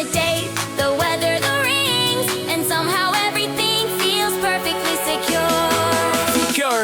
favorite date. The weather, the rings, and somehow everything feels perfectly secure.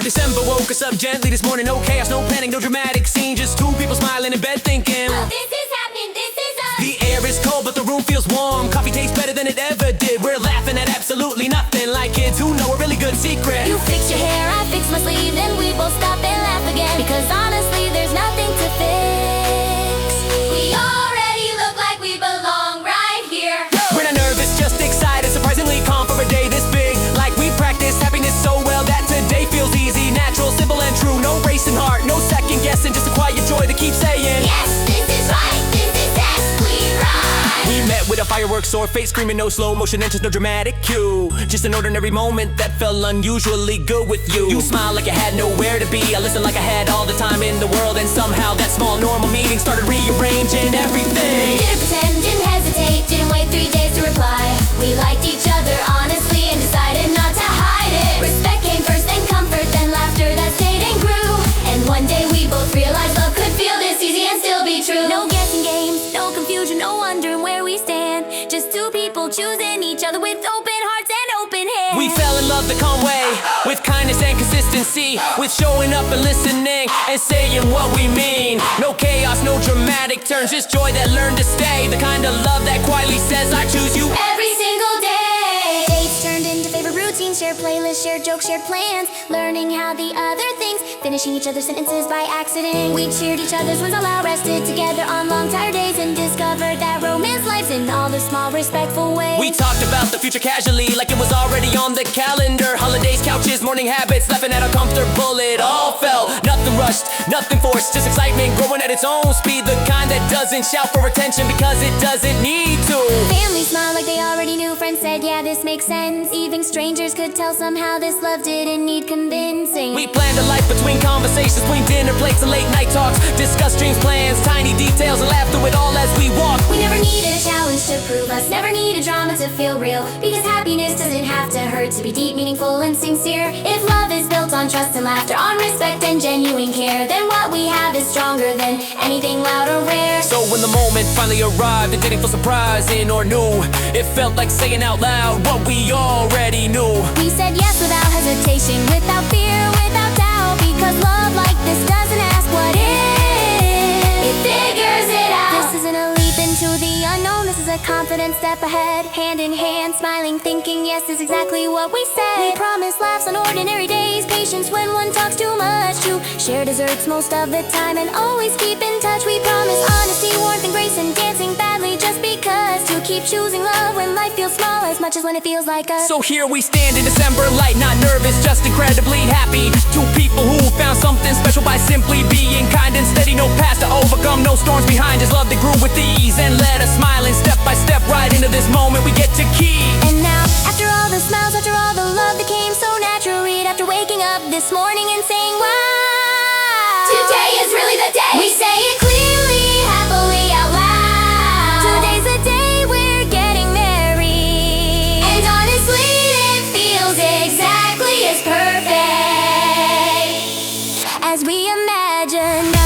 December woke us up gently this morning. No chaos, no panic, no dramatic scene. Just two people smiling in bed thinking, oh, this is happening, this is us. The air is cold but the room feels warm. Coffee tastes better than it ever did. We're laughing at absolutely nothing, like kids who know a really good secret. You fix your hair, I fix my sleeve, then we both stop and laugh again. Because honestly there's nothing to fix. We already look like we belong right here. We're not nervous, just excited, surprisingly calm for a day this big. Like we practice happiness so well that today feels easy, natural, simple and true. No racing heart, no second guessing, just a quiet joy to keep saying, yes, this is right, this is us, we ride. We met with a fireworks or face screaming, no slow motion entrance, no dramatic cue. Just an ordinary moment that felt unusually good with you. You smiled like you had nowhere to be. I listened like I had all the time in the world. And somehow that small normal meeting started rearranging everything. Didn't pretend, didn't hesitate, didn't wait 3 days to reply. We liked each other honestly and decided not to hide it. Respect came first, then comfort, then laughter that stayed and grew. And one day we both realized love could feel this easy and still be true. No guessing games, no confusion, no wondering where we stand. Just two people choosing each other with open hearts and open hands. We fell in love the calm way, with kindness and consistency, with showing up and listening and saying what we mean. No chaos, no dramatic turns, just joy that learned to stay. The kind of love that quietly says I choose you every single day. Dates turned into favorite routines, shared playlists, shared jokes, shared plans. Learning how the other things, finishing each other's sentences by accident. We cheered each other's wins aloud, rested together on long tired days, and discovered that romance lives in all the small respectful ways. We talked about the future casually, like it was already on the calendar. Holidays, couches, morning habits, laughing at how comfortable it all felt. Nothing rushed, nothing forced, just excitement growing at its own speed. The kind that doesn't shout for attention because it doesn't need to. Family smiled like they already knew. Friends said, yeah, this makes sense. Even strangers could tell somehow this love didn't need convincing. We planned a life between conversations, between dinner plates and late night talks. Discussed dreams, plans, tiny details, and laughed through it all as we walked. We never needed a challenge to prove us, never needed drama to feel real. Because happiness doesn't have to hurt to be deep, meaningful, and sincere. If love is built on trust and laughter, on respect and genuine care, then what we have is stronger than anything loud or rare. So when the moment finally arrived, it didn't feel surprising or new. It felt like saying out loud what we already knew. We said yes without hesitation, without fear, without doubt. Because love like this doesn't ask what if, it figures it out. This isn't a leap into the unknown, this is a confident step ahead. Hand in hand, smiling, thinking yes is exactly what we said. We promise laughs on ordinary days, patience when one talks too much, to share desserts most of the time, and always keep in touch. We promise honesty, warmth and grace, and dancing badly just because. To keep choosing love when life feels small as much as when it feels like us. So here we stand in December light, not nervous, just incredibly happy. Two people who found something special by simply being kind and steady. No past to overcome, no storms behind, just love that grew with ease and let us smiling step by step right into this moment we get to keep. And now, after all the smiles, after all the love that came so naturally, after waking up this morning and saying, wow, today is really the day. We say it clearly, happily out loud. Today's the day we're getting married. And honestly, it feels exactly as perfect as we imagined.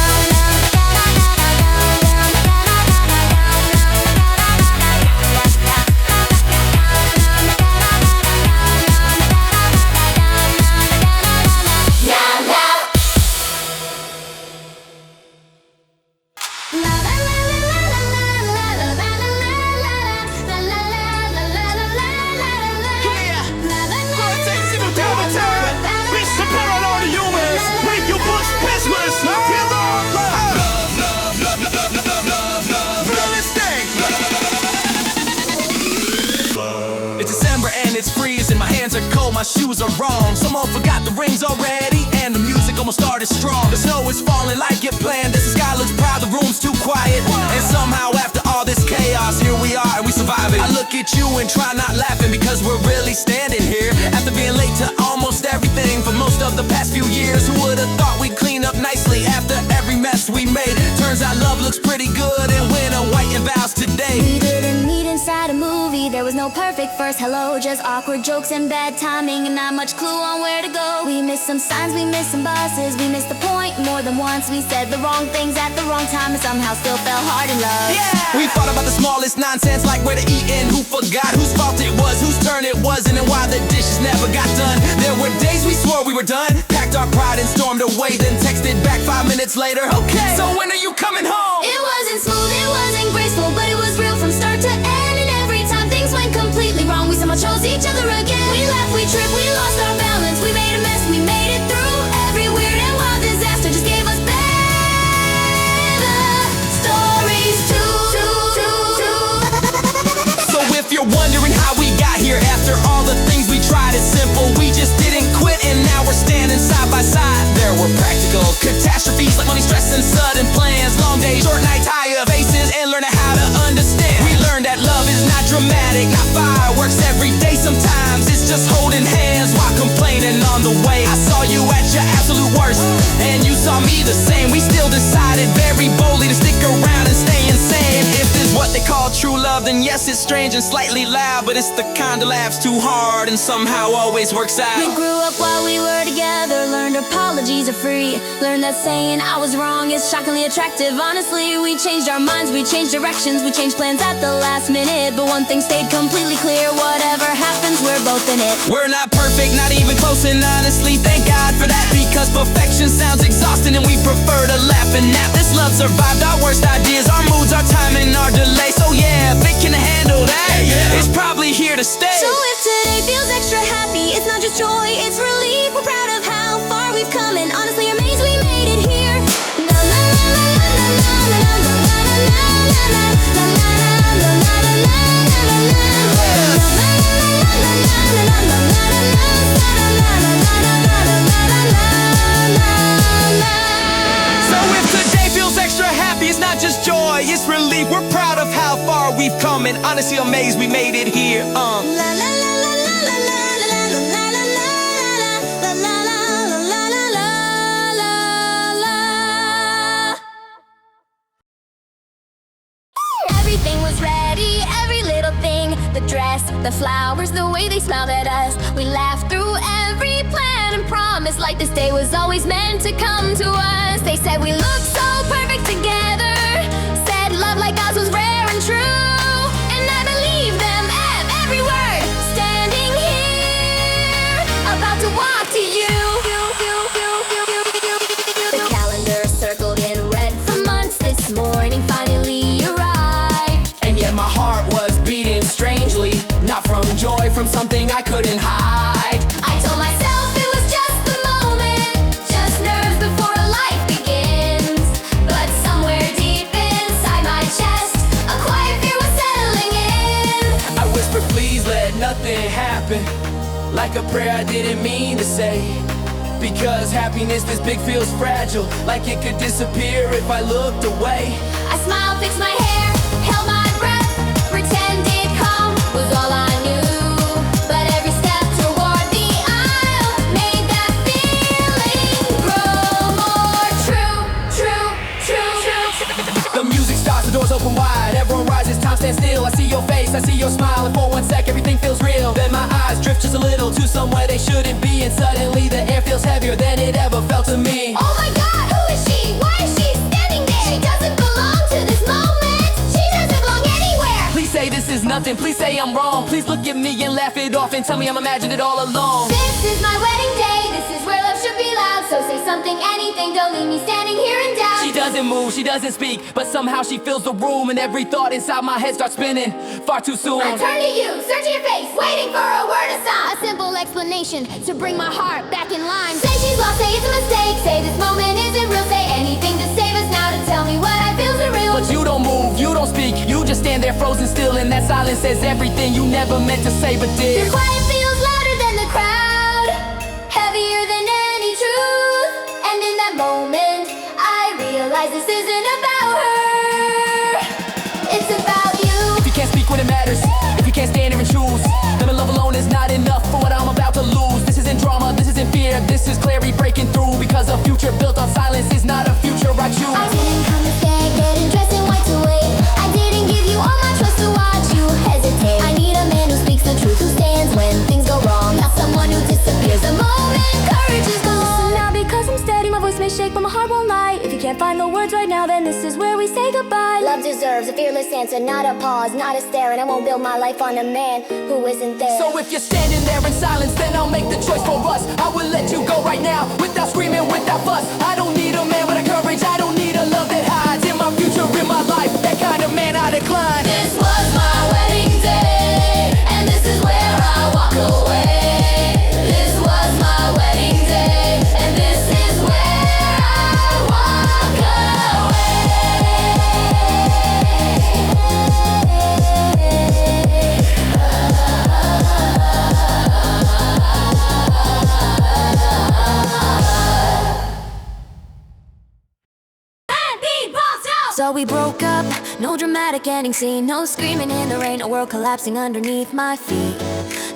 My shoes are wrong, someone forgot the rings already, and the music almost started strong. The snow is falling like it planned, the sky looks proud, the room's too quiet. And somehow after all this chaos, here we are and we survive it. I look at you and try not laughing because we're really standing here after being late to almost everything for most of the past few years. Who would've thought we'd clean up nicely after every mess we made? Turns out love looks pretty good and we're in white and vows today. We didn't meet inside a movie, there was no perfect first hello, just awkward jokes and bad timing and not much clue on where to go. We missed some signs, we missed some buses, we missed the point more than once. We said the wrong things at the wrong time and somehow still fell hard in love. Yeah. We fought about the smallest nonsense, like where to eat and who forgot, whose fault it was, whose turn it wasn't, and why the dishes never got done. There were days we swore we were done, packed our pride and stormed away, then texted back 5 minutes later. Okay, so when are you coming home? It wasn't smooth, it wasn't graceful, but it was real from start to end. And every time things went completely wrong, we somehow chose each other again. We laughed, we tripped, we lost our balance, we made a mess, we made it through. Every weird and wild disaster just gave us better stories too. So if you're wondering how we got here after all the things we tried, it's simple. We just didn't quit and now we're standing side by side. There were practical catastrophes like money, stress, and sudden plans. Long days, short nights, higher faces, and learning how to understand. We learned that love is not dramatic, not fireworks every day. Sometimes it's just holding hands while complaining on the way. I saw you at your absolute worst, and you saw me the same. We still decided very boldly to stick around and stay insane. If this is what they call true love, then yes, it's strange and slightly loud, but it's the kind that laughs too hard and somehow always works out. We grew up while we were together, learned apologies are free, learned that saying I was wrong is shockingly attractive. Honestly, we changed our minds, we changed directions, we changed plans at the last minute, but one thing stayed completely clear: whatever happens, we're both in it. We're not perfect, not even close, and honestly, thank God for that, because perfection sounds exhausting and we prefer to laugh and nap. This love survived our worst ideas, our moods, our time, and our delay. So yeah, if it can handle that, it's probably here to stay. So if today feels extra happy, it's not just joy, it's relief. We're proud of how far we've come and honestly amazed we made it here. La la la la la la la la la la la la la la. So if today feels extra happy, it's not just joy, it's relief. We're proud of how far we've come and honestly amazed we made it here. Everything was ready, every little thing, the dress, the flowers, the way they smiled at us. We laughed through every plan and promised like this day was always meant to come to us. They said we looked so perfect together, said love like ours was rare and true, and I believe them, every word. Standing here, about to walk to you. The calendar circled in red for months. This morning finally arrived, And yet my heart was beating strangely, not from joy, from something I couldn't hide. I told myself it was just the moment, just nerves before life begins. But somewhere deep inside my chest, a quiet fear was settling in. I whispered, please let nothing happen, like a prayer I didn't mean to say. Because happiness this big feels fragile, like it could disappear if I looked away. I smiled, fixed my hair, held my breath, pretended calm was all I knew. But every step toward the aisle made that feeling grow more true. The music starts, the doors open wide, everyone rises, time stands still. I see your face, I see your smile, and for one sec everything feels real. Then my eyes drift just a little to somewhere they shouldn't be, and suddenly the air feels heavier than it ever felt to me. Oh my God, who is she? Why is she standing there? She doesn't belong to this moment. She doesn't belong anywhere. Please say this is nothing, please say I'm wrong. Please look at me and laugh it off and tell me I'm imagined it all along. This is my wedding day. This is where love should be loud. So say something, anything. Don't leave me standing here in doubt. She doesn't move, she doesn't speak, but somehow she fills the room, and every thought inside my head starts spinning far too soon. I turn to you, searching your face, waiting for a word of sign. A simple explanation to bring my heart back in line. Say she's lost, say it's a mistake. Say this moment isn't real. Say anything to save us now, to tell me what I feel's real. But you don't move, you don't speak, you just stand there frozen still, and that silence says everything you never meant to say but did. Your quiet feels louder than the crowd, heavier than any truth. And in that moment, I realize this isn't about her. It's about you. If you can't speak when it matters, if you can't stand here and choose, then the love alone is not enough for what I'm about to lose. This isn't drama, this isn't fear, this is clarity breaking through. Because a future built on silence is not a future I choose. I didn't come to stay, getting dressed in white to wait. I didn't give you all my trust to watch you hesitate. I need a man who's can't find the words right now, then this is where we say goodbye. Love deserves a fearless answer, not a pause, not a stare. And I won't build my life on a man who isn't there. So if you're standing there in silence, then I'll make the choice for us. I will let you go right now, without screaming, without fuss. I don't need a man with a courage, I don't need a love that hides. In my future, in my life, that kind of man I decline. This was my wedding day, and this is where I walk away. This was my wedding day, and this is where I walk away. So we broke up, no dramatic ending scene, no screaming in the rain, no world collapsing underneath my feet.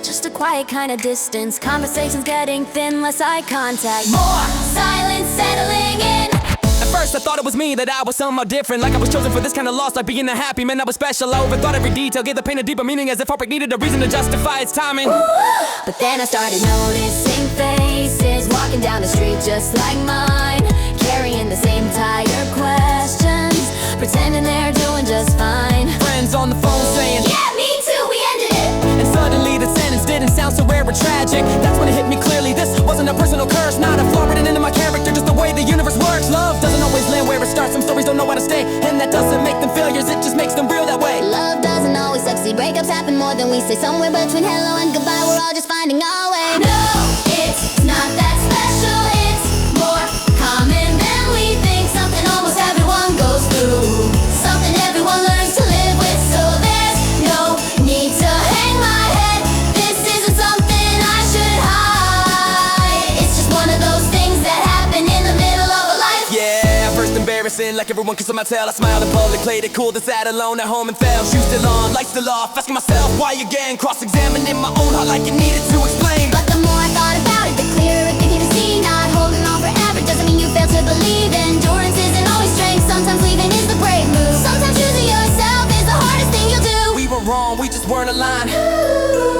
Just a quiet kind of distance, conversations getting thin, less eye contact, more silence settling in. At first I thought it was me, that I was somehow different, like I was chosen for this kind of loss, like being a happy man. I was special, I overthought every detail, gave the pain a deeper meaning, as if heartbreak needed a reason to justify its timing. But then I started noticing faces walking down the street just like mine, carrying the same tired questions, pretending they're doing just fine. Friends on the phone saying, yeah, me too, we ended it. and suddenly the sentence didn't sound so rare or tragic. That's when it hit me clearly, this wasn't a personal curse, not a flaw written into my character, just the way the universe works. Love doesn't always land where it starts, some stories don't know how to stay, and that doesn't make them failures, it just makes them real that way. Love doesn't always succeed, breakups happen more than we say. Somewhere between hello and goodbye, we're all just finding our way. No, it's not that special, it's more common than we think. Something almost everyone goes through, something everyone learns to live with. So there's no need to hang my head, this isn't something I should hide. It's just one of those things that happen in the middle of a life. Yeah, first embarrassing, like everyone kissed on my tail. I smiled in public, played it cool, then sat alone at home and fell. Shoes still on, lights still off, asking myself why again. Cross-examining my own heart like it needed to explain. But the more I thought about it, the clearer it became to see. Not holding on forever doesn't mean you fail to believe. Endurance isn't always strength, sometimes leaving is the brave move. Sometimes choosing yourself is the hardest thing you'll do. We were wrong, we just weren't aligned.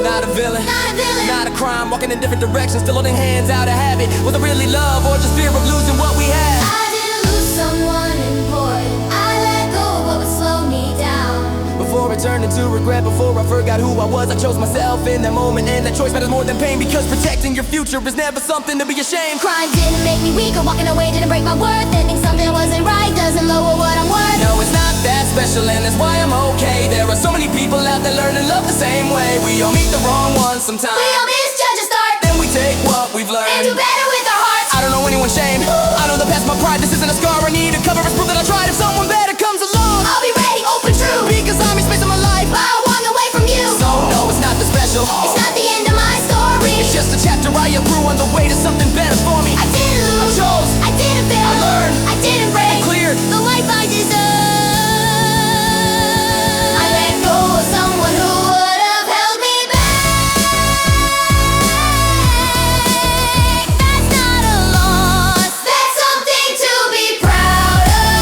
Not a villain, not a crime. Walking in different directions, still holding hands out of habit. Was it really love or just fear of losing what we had? I didn't lose someone important, I let go of what would slow me down. Before it turned into regret, before I forgot who I was, I chose myself in that moment, and that choice matters more than pain, because protecting your future is never something to be ashamed. Crime didn't make me weaker, walking away didn't break my worth. Ending something wasn't right doesn't lower what I'm worth. No, it's not that special, and that's why I'm okay. There are so many people out there learning love the same way. We all meet the wrong ones sometimes. We all misjudge a start, Then we take what we've learned and do better with our hearts. I don't know anyone's shame, I know the past my pride. This isn't a scar I need to cover, it's proof that I tried. If someone better comes along, I'll be ready, open true, because I'm in space of my life. I'll walk away from you. So no, it's not that special, It's not the end of my story. it's just a chapter I grew on the way to something better for me. I didn't lose, I chose, I didn't fail, I learned, I didn't break, cleared the life I deserve. I let go of someone who would have held me back. That's not a loss, that's something to be proud of.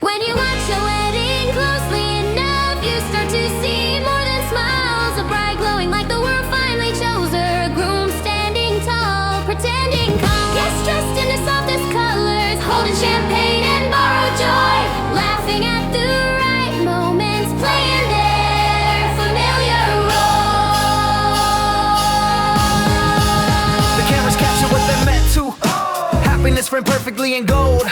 When you watch your wedding closely enough, you start to see more than smiles. A bride glowing like the world finally chose her. A groom standing tall, pretending calm. Guests dressed in the softest colors, holding champagne and borrowed joy. Laughing at the right moments, playing their familiar role. The cameras capture what they're meant to. Happiness framed perfectly in gold.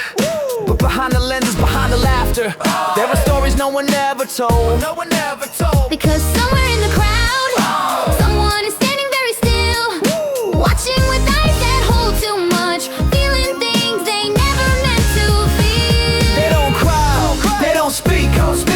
But behind the lenses, behind the laughter, there are stories no one ever told. No one ever told. Because somewhere in the crowd, someone is standing very still, watching with eyes that hold too much, feeling things they never meant to feel. They don't cry, they don't speak,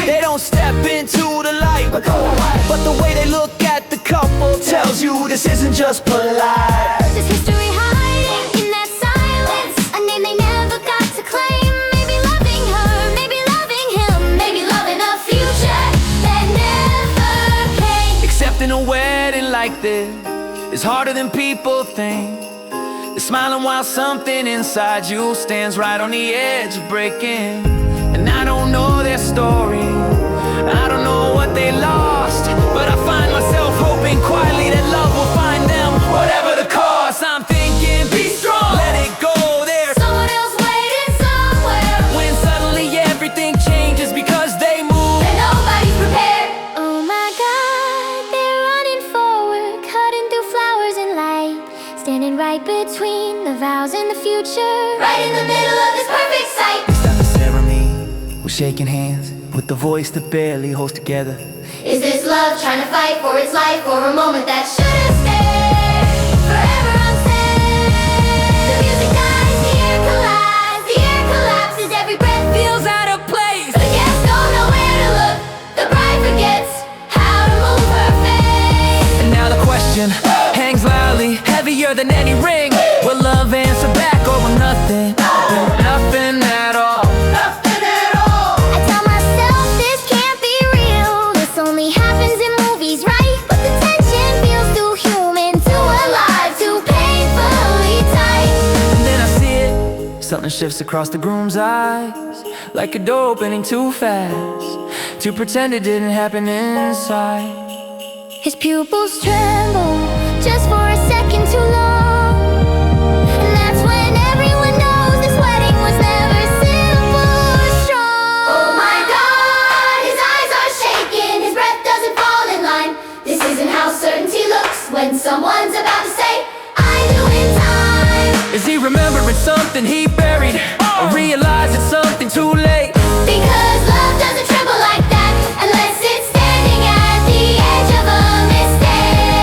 they don't step into the light. But the way they look at the couple tells you this isn't just polite. There's history hiding in that silence, a name they never got to claim. Maybe loving her, maybe loving him, maybe loving a future that never came. Accepting a wedding like this is harder than people think. They're smiling while something inside you stands right on the edge of breaking. And I don't know their story, I don't know what they lost, but I find myself hoping quietly that love will find them, whatever the cost. I'm thinking, be strong. vows in the future, right in the middle of this perfect sight. It's not a ceremony, we're shaking hands with the voice that barely holds together. Is this love trying to fight for its life, for a moment that should have stayed forever unsaid? The music dies, the air collides, the air collapses, every breath feels out of place. The guests don't know where to look, the bride forgets how to move her face. And now the question hangs loudly, heavier than any ring. Will love answer back or will nothing? Nothing at all. Nothing at all. I tell myself this can't be real, this only happens in movies, right? But the tension feels too human, too alive, too painfully tight. And then I see it, something shifts across the groom's eyes, like a door opening too fast, to pretend it didn't happen inside. His pupils tremble just for a second too long, and that's when everyone knows this wedding was never simple or strong. Oh my God, his eyes are shaking, his breath doesn't fall in line. This isn't how certainty looks when someone's about to say, I knew in time. Is he remembering something he buried, or realizing something too late? Because love doesn't tremble like that unless it's standing at the edge of a mistake.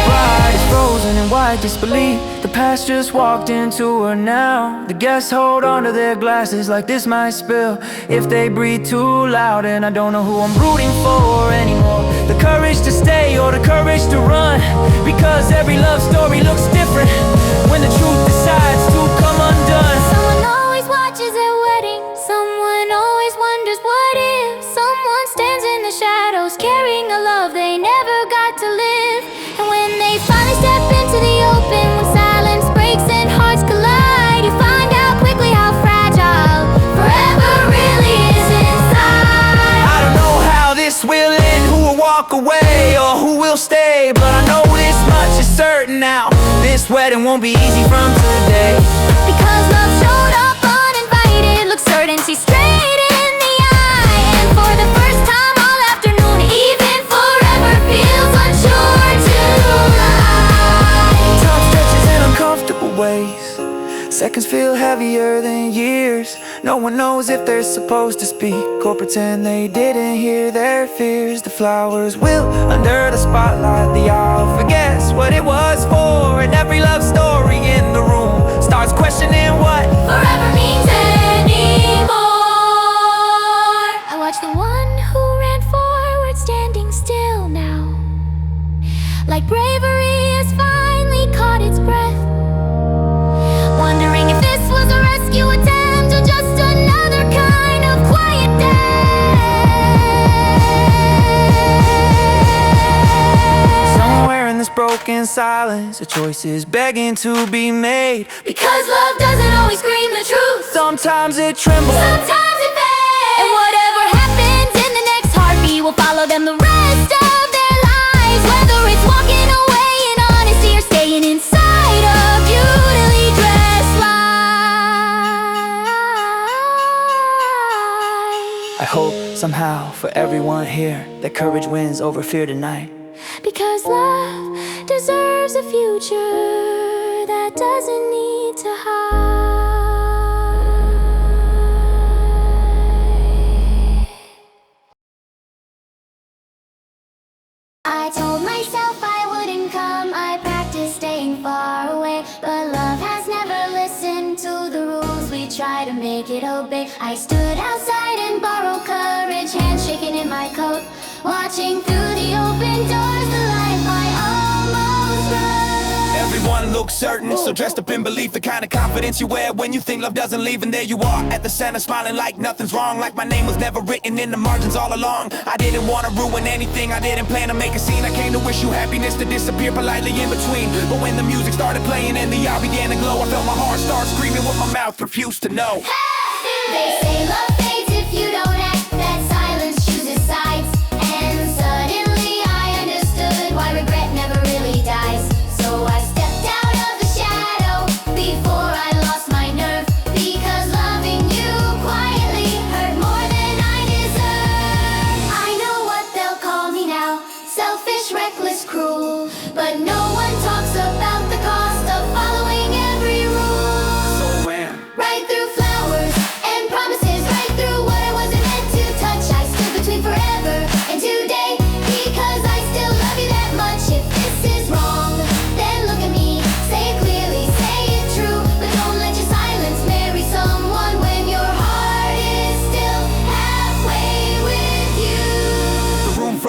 Bride is frozen in white disbelief. The past just walked into her now. The guests hold onto their glasses like this might spill if they breathe too loud. And I don't know who I'm rooting for anymore, the courage to stay or the courage to run, because every love story looks different when the truth decides to come undone. Someone always watches their wedding, someone always wonders what if. Someone stands in the shadows carrying a love they never got to live. And when they finally step into the open, when silence breaks and hearts collide, you find out quickly how fragile forever really is inside. I don't know how this will end, who will walk away or who will stay, but I know this much is certain now, this wedding won't be easy from today. Because love showed up uninvited, looked certainty straight in the eye. And for the first time all afternoon, even forever feels unsure tonight. Time stretches in uncomfortable ways, seconds feel heavier than years. No one knows if they're supposed to speak or pretend they didn't hear their fears. The flowers wilt under the spotlight, the aisle forgets what it was for, and every love story in the room starts questioning what Forever means anymore. I watch the one who ran forward standing still now, like bravery has finally caught its breath, wondering if this was a rescue attempt or just another kind of quiet death. somewhere in this broken silence a choice is begging to be made. Because love doesn't always scream the truth, Sometimes it trembles, sometimes it fades. And whatever happens in the next heartbeat will follow them the rest of their lives. Whether it's walking away in honesty or staying inside a beautifully dressed life. I hope somehow for everyone here that courage wins over fear tonight. Because love deserves a future that doesn't need to hide. I told myself I wouldn't come, I practiced staying far away, but love has never listened to the rules we try to make it obey. I stood outside and borrowed courage, hands shaking in my coat, watching through the open doors the life I almost wrote. Everyone looks certain, so dressed up in belief, the kind of confidence you wear when you think love doesn't leave. And there you are at the center, smiling like nothing's wrong, like my name was never written in the margins all along. I didn't want to ruin anything, I didn't plan to make a scene. I came to wish you happiness to disappear politely in between. But when the music started playing and the art began to glow, I felt my heart start screaming what my mouth refused to know. They say love fades if you don't act, that silence chooses sides. And suddenly I understood why regret never really dies. So I stepped out of the shadow before I lost my nerve, because loving you quietly hurt more than I deserve. I know what they'll call me now, selfish, reckless, cruel, but no one talks about the cost of following every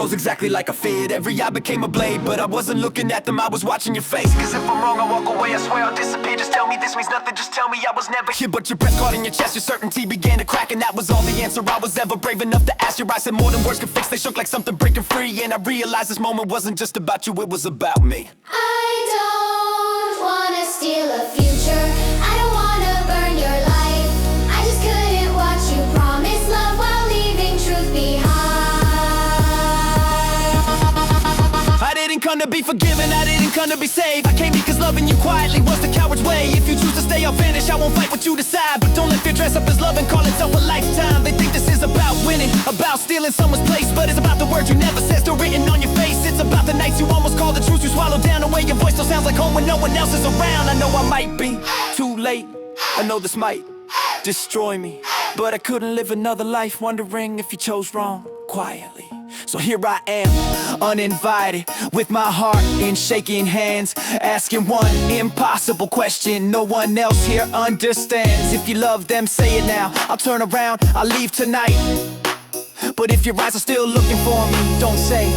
clothes exactly like I fit. Every eye became a blade, but I wasn't looking at them, I was watching your face. Cause if I'm wrong, I'll walk away, I swear I'll disappear. Just tell me this means nothing, just tell me I was never here. But your breath caught in your chest, your certainty began to crack, and that was all the answer I was ever brave enough to ask. Your eyes said more than words could fix, they shook like something breaking free. And I realized this moment wasn't just about you, it was about me. I don't wanna steal a future, I don't wanna burn your life, I just couldn't watch you promise love while leaving truth behind. I didn't come to be forgiven, I didn't come to be saved. I came because loving you quietly was the coward's way. If you choose to stay, I'll vanish, I won't fight what you decide. But don't let fear dress up as love and call itself a lifetime. They think this is about winning, about stealing someone's place, but it's about the words you never said, still written on your face. It's about the nights you almost called the truth you swallowed down, the way your voice still sounds like home when no one else is around. I know I might be too late, I know this might destroy me, but I couldn't live another life wondering if you chose wrong quietly. So here I am, uninvited, with my heart in shaking hands, asking one impossible question no one else here understands. If you love them, say it now, I'll turn around, I'll leave tonight. But if your eyes are still looking for me, don't say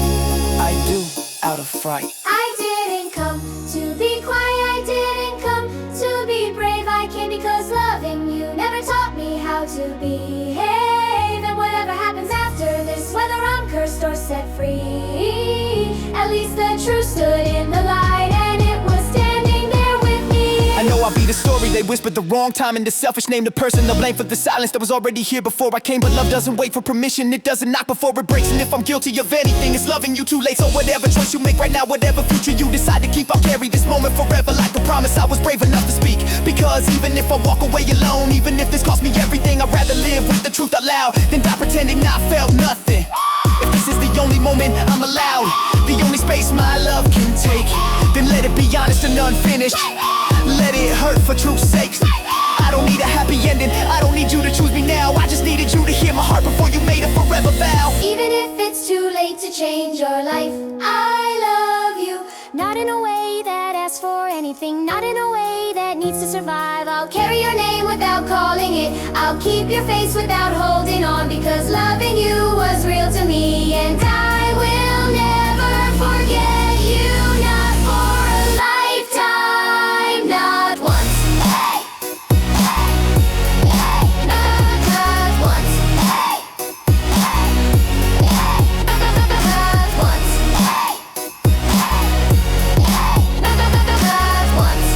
I do out of fright. I didn't come to be quiet, I didn't come to be brave. I came because loving you never taught me how to behave. And whatever happens after this, whether I'm cursed or set free, at least the truth stood in the light and it was standing there with me. I know I'll be the story they whispered the wrong time, and the selfish name the person to blame for the silence that was already here before I came. But love doesn't wait for permission, it doesn't knock before it breaks. And if I'm guilty of anything, it's loving you too late. So whatever choice you make right now, whatever future you decide to keep, I'll carry this moment forever like a promise I was brave enough to speak. Because even if I walk away alone, even if this costs me everything, I'd rather live with the truth out loud than die pretending I felt nothing. If this is the only moment I'm allowed, the only space my love can take, then let it be honest and unfinished. Let it hurt for truth's sake. I don't need a happy ending, I don't need you to choose me now. I just needed you to hear my heart before you made a forever vow. Even if it's too late to change your life, I love you. Not in a way that asks for anything, not in a way that needs to survive. I'll carry your name without calling it, I'll keep your face without holding on, because loving you was real to me, and I will never forget you. Not for a lifetime, not once. Not once. Not once.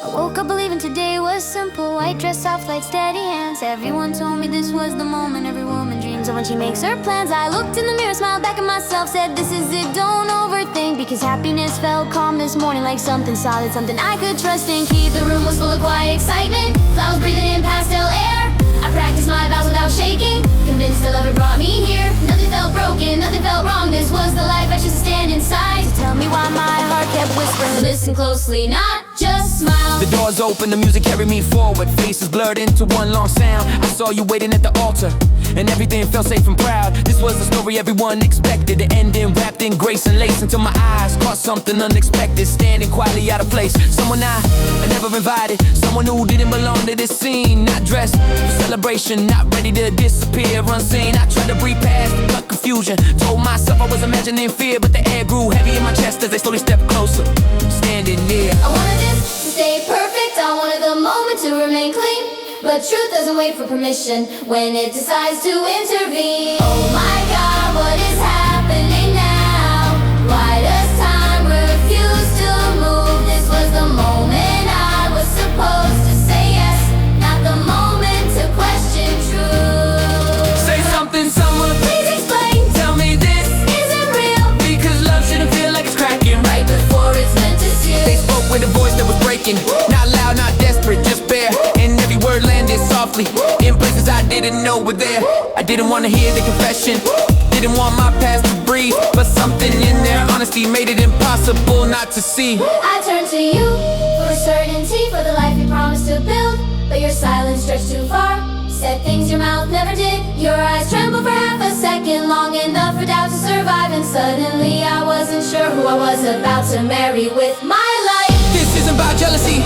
I woke up believing today was simple. White dress, soft light, steady hands. Everyone told me this was the moment every woman dreams of when she makes her plans. I looked in the mirror, smiled back at myself, said this is it, don't overthink. Because happiness felt calm this morning, like something solid, something I could trust in. Keep the room was full of quiet excitement, flowers breathing in pastel air. I practiced my vows without shaking, convinced the love had brought me here. Nothing felt broken, nothing felt wrong. This was the life I should stand inside. So tell me why my heart kept whispering, listen closely, not just smile. The doors open, the music carried me forward. Faces blurred into one long sound. I saw you waiting at the altar, and everything felt safe and proud. This was the story everyone expected, the ending wrapped in grace and lace, until my eyes caught something unexpected, standing quietly out of place. Someone I never invited, someone who didn't belong to this scene. Not dressed for celebration, not ready to disappear unseen. I tried to breathe past the confusion, told myself I was imagining fear, but the air grew heavy in my chest as they slowly stepped closer, standing near. I wanted this to stay perfect, I wanted the moment to remain clean, but truth doesn't wait for permission when it decides to intervene. Oh my God, what is happening now? Why does time refuse to move? This was the moment I was supposed to say yes, not the moment to question truth. Say something, someone, Please explain, tell me this isn't real, because love shouldn't feel like it's cracking. right before it's meant to They seal. spoke with a voice that was breaking, not loud, not desperate, just bare. And every word landed softly in places I didn't know were there. I didn't want to hear the confession, didn't want my past to breathe, but something in their honesty made it impossible not to see. I turn to you for certainty, for the life you promised to build, but your silence stretched too far, said things your mouth never did. Your eyes trembled for half a second, long enough for doubt to survive, and suddenly I wasn't sure who I was about to marry with my life. This is a about jealousy.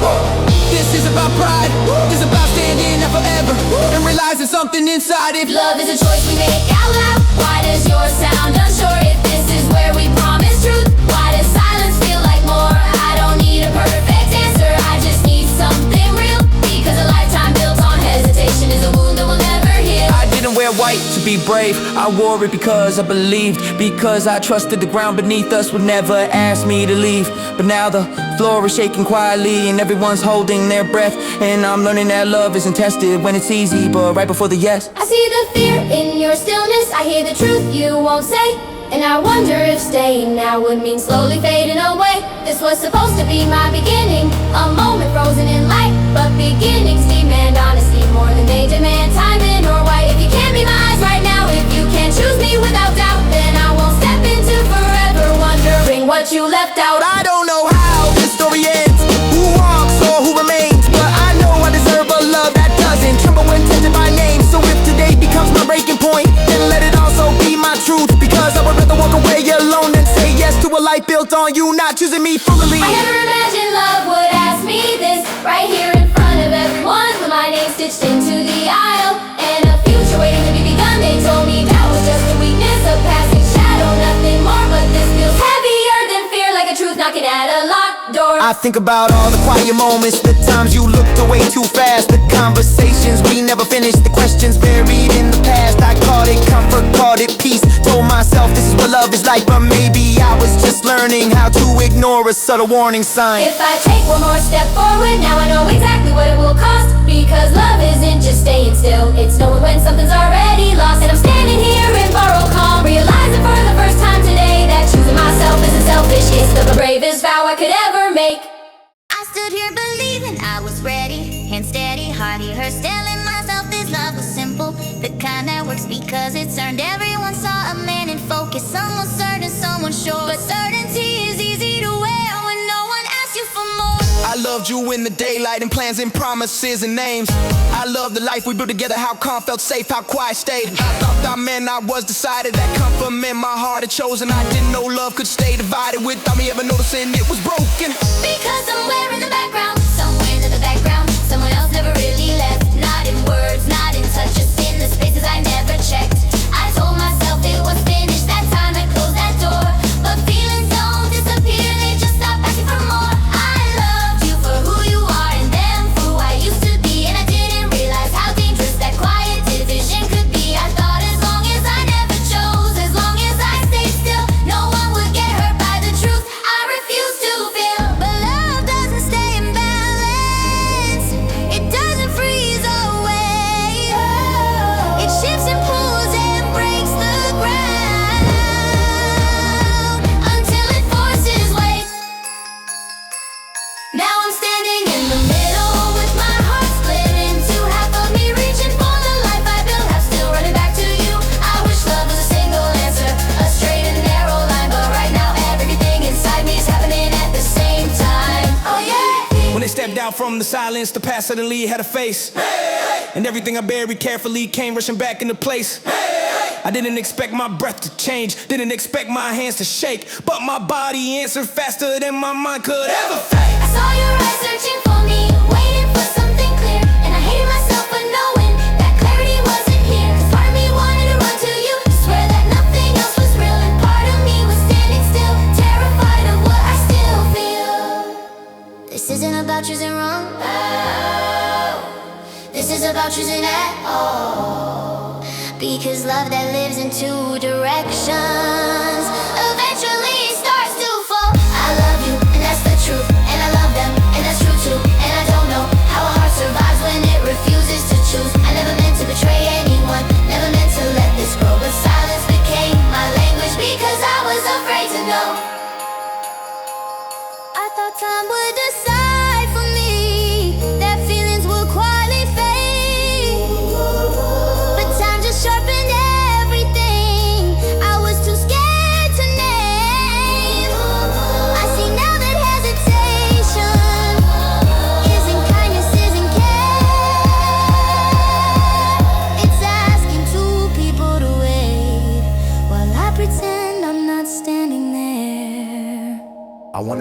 This is about pride. This is about standing up forever and realizing something inside. If Love is a choice we make out loud. Why does yours sound unsure? If this is where we promise truth, why does silence feel like more? I don't need a perfect answer, I just need something real. Because a lifetime built on hesitation is a wound that will never heal. I didn't wear white to be brave. I wore it because I believed, because I trusted the ground beneath us would never ask me to leave. But now the floor is shaking quietly and everyone's holding their breath. And I'm learning that love isn't tested when it's easy, but right before the yes. I see the fear in your stillness, I hear the truth you won't say. And I wonder if staying now would mean slowly fading away. This was supposed to be my beginning, a moment frozen in light. But beginnings demand honesty more than they demand timing or white. If you can't be my eyes right now, if you can't choose me without doubt, then I won't step into forever wondering what you left out. I don't know how this story ends, who walks or who remains, but I know I deserve a love that doesn't tremble when tempted by name. So if today becomes my breaking point, then let it also be my truth. Because I would rather walk away alone than say yes to a life built on you not choosing me fully. I never imagined love would ask me this, right here in front of everyone, with my name stitched into the aisle and a future waiting to be begun. They told me that was just a weakness, a passing shadow, nothing more. But this feels heavier than fear, like a truth knocking at a locked door. I think about all the quiet moments, the times you looked away too fast, the conversations we never finished, the questions buried in the past. I called it comfort, called it peace, told myself this is what love is like. But maybe I was just learning how to ignore a subtle warning sign. If I take one more step forward, now I know exactly what it will cost. Because love isn't just staying still, it's knowing when something's already lost. And I'm standing here in borrowed calm, realizing for the first time today that choosing myself isn't selfish, it's the bravest vow I could ever make. I stood here believing I was ready and steady, hearty hers, telling myself this love was simple, the kind that works because it's earned. Everyone saw a man in focus, someone certain, someone sure, but certainty is easy to wear when no one asks you for more. I loved you in the daylight and plans and promises and names. I loved the life we built together, how calm felt safe, how quiet stayed. I thought that meant I was decided, that comfort meant my heart had chosen. I didn't know love could stay divided without me ever noticing it was broken. Because somewhere in the background, somewhere in the background, someone else never really left. Not in words, not in touch, just in the spaces I never checked. I told myself it was finished, that time I closed that door. But feelings don't disappear, they just stop asking for more. I loved you for who you are and them for who I used to be. And I didn't realize how dangerous that quiet division could be. I thought as long as I never chose, as long as I stayed still, no one would get hurt by the truth I refuse to feel. But love doesn't stay in balance, it doesn't freeze away. It shifts and pulls and breaks the ground Until it forces weight. Now I'm standing in the middle with my heart split in two. Half of me reaching for the life I built, half still running back to you. I wish love was a single answer, a straight and narrow line. But right now everything inside me is happening at the same time. Oh yeah. When they stepped out from the silence, the past suddenly had a face. And everything I buried carefully came rushing back into place. I didn't expect my breath to change, didn't expect my hands to shake, but my body answered faster than my mind could ever fake. I saw your eyes searching for me, waiting for something clear. And I hated myself for knowing that clarity wasn't here. 'Cause part of me wanted to run to you, to swear that nothing else was real. And part of me was standing still, terrified of what I still feel. This isn't about choosing wrong, this is about choosing at all. Because love that lives in two directions eventually starts to fall. I love you, and that's the truth, and I love them, and that's true too. And I don't know how a heart survives when it refuses to choose. I never meant to betray anyone, never meant to let this grow, but silence became my language because I was afraid to know. I thought time would decide for me, that feelings would quietly fade. But time just sharpened everything. I was too scared to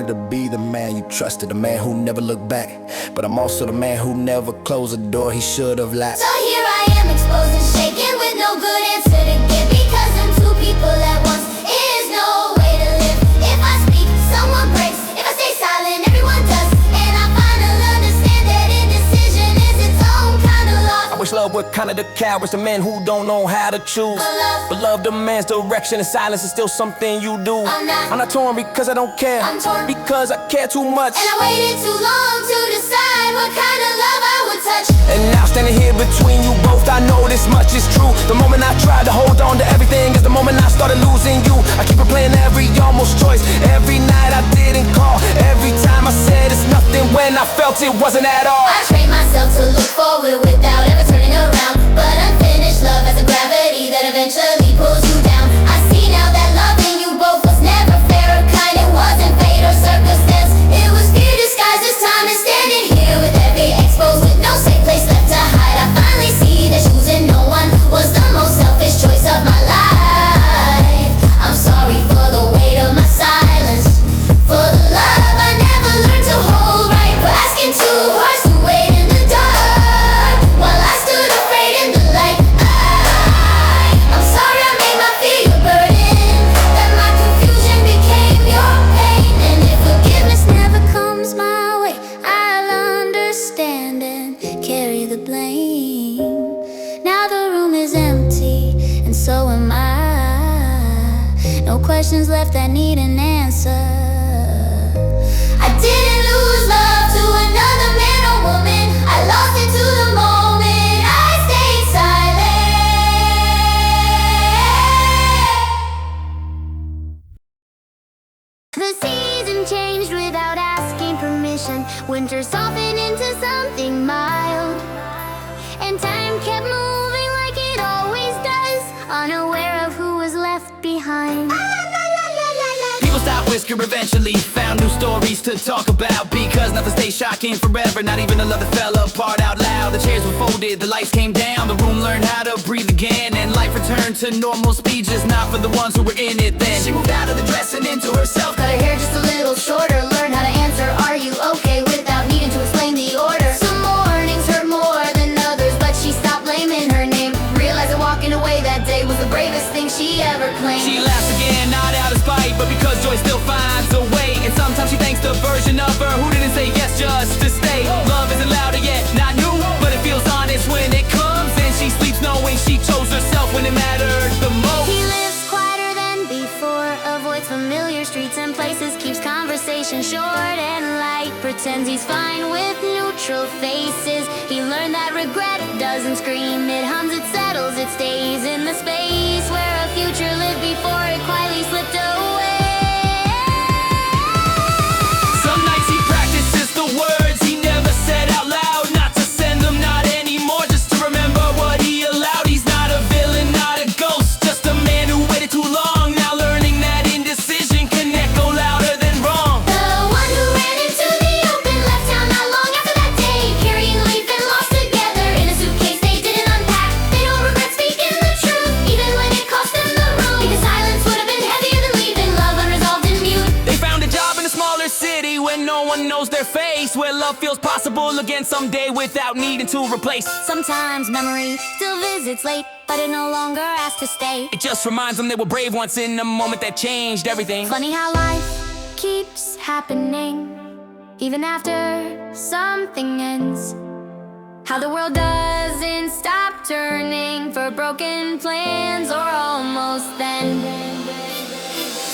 wanted to be the man you trusted, the man who never looked back. But I'm also the man who never closed a door he should have locked. So here I am, exposed and shaken, with no good answer to give. Because I'm two people at once is no way to live. If I speak, someone breaks. If I stay silent, everyone does. And I finally understand that indecision is its own kind of loss. I wish love were kind of the cowards, the men who don't know how to choose. But love demands direction, and silence is still something you do. I'm not torn because I don't care. I'm torn because I care too much. And I waited too long to decide what kind of love I would touch. And now standing here between you both, I know this much is true. The moment I tried to hold on to everything is the moment I started losing you. I keep replaying every almost choice. Every night I didn't call. Every time I said it's nothing when I felt it wasn't at all. I trained myself to look forward without ever turning around. But unfinished love has a gravity that eventually pulls you down. I see now that loving you both was never fair or kind. It wasn't fate or circumstance. It was fear disguised as time. And standing here with every exposed, with no safe place left to hide, I finally see that choosing no one was the most selfish choice of my life. I'm sorry for the weight of my silence, for the love I never learned to hold right, for asking too hard to wait in the dark while I stood afraid in the light. I'm sorry I made my fear your burden, that my confusion became your pain. And if forgiveness never comes my way, I'll understand and carry the blame. Now the room is empty, and so am I. No questions left that need an answer. I didn't lose love to another man or woman. I lost it to the moment I stayed silent. The season changed without asking permission. Winter softened into something mild, and time kept moving like it always does, unaware of who was left behind. People stopped whispering eventually, found new stories to talk about. Because nothing stays shocking forever, not even the love that fell apart out loud. The chairs were folded, the lights came down, the room learned how to breathe again, and life returned to normal speed, just not for the ones who were in it then. She moved out of the dress and into herself, Cut her hair just a little shorter, learned how to answer, "Are you okay?" without needing to explain the order. Some mornings hurt more than others, but she stopped blaming her name. Realized that walking away that day was the bravest thing she ever claimed. She laughs again, not out of spite, but because joy still finds a way. And sometimes she thanks the version of her who didn't say yes just to stay. Love isn't louder yet, not new, but it feels honest when it comes. And she sleeps knowing she chose herself when it mattered the most. He lives quieter than before, avoids familiar streets and places, keeps conversation short and light, pretends he's fine with neutral faces. He learned that regret doesn't scream, it hums, it settles, it stays in the space where a future lived before it quietly slipped away. Some nights he practices the words he never said out loud, not to send them, not anymore, just to remember what he allowed. He's not a villain, not a ghost, just a man who waited too long, now learning that indecision can echo louder than wrong. The one who ran into the open left town not long after that day, carrying a leaf and lost together in a suitcase they didn't unpack. They don't regret speaking the truth, even when it cost them the room, because silence would have been heavier than leaving love unresolved and mute. They found a job in a smaller city where no one knows their face, where love feels possible again someday without needing to replace. Sometimes memory still visits late, but it no longer asks to stay. It just reminds them they were brave once in a moment that changed everything. Funny how life keeps happening, even after something ends. How the world doesn't stop turning for broken plans or almost then.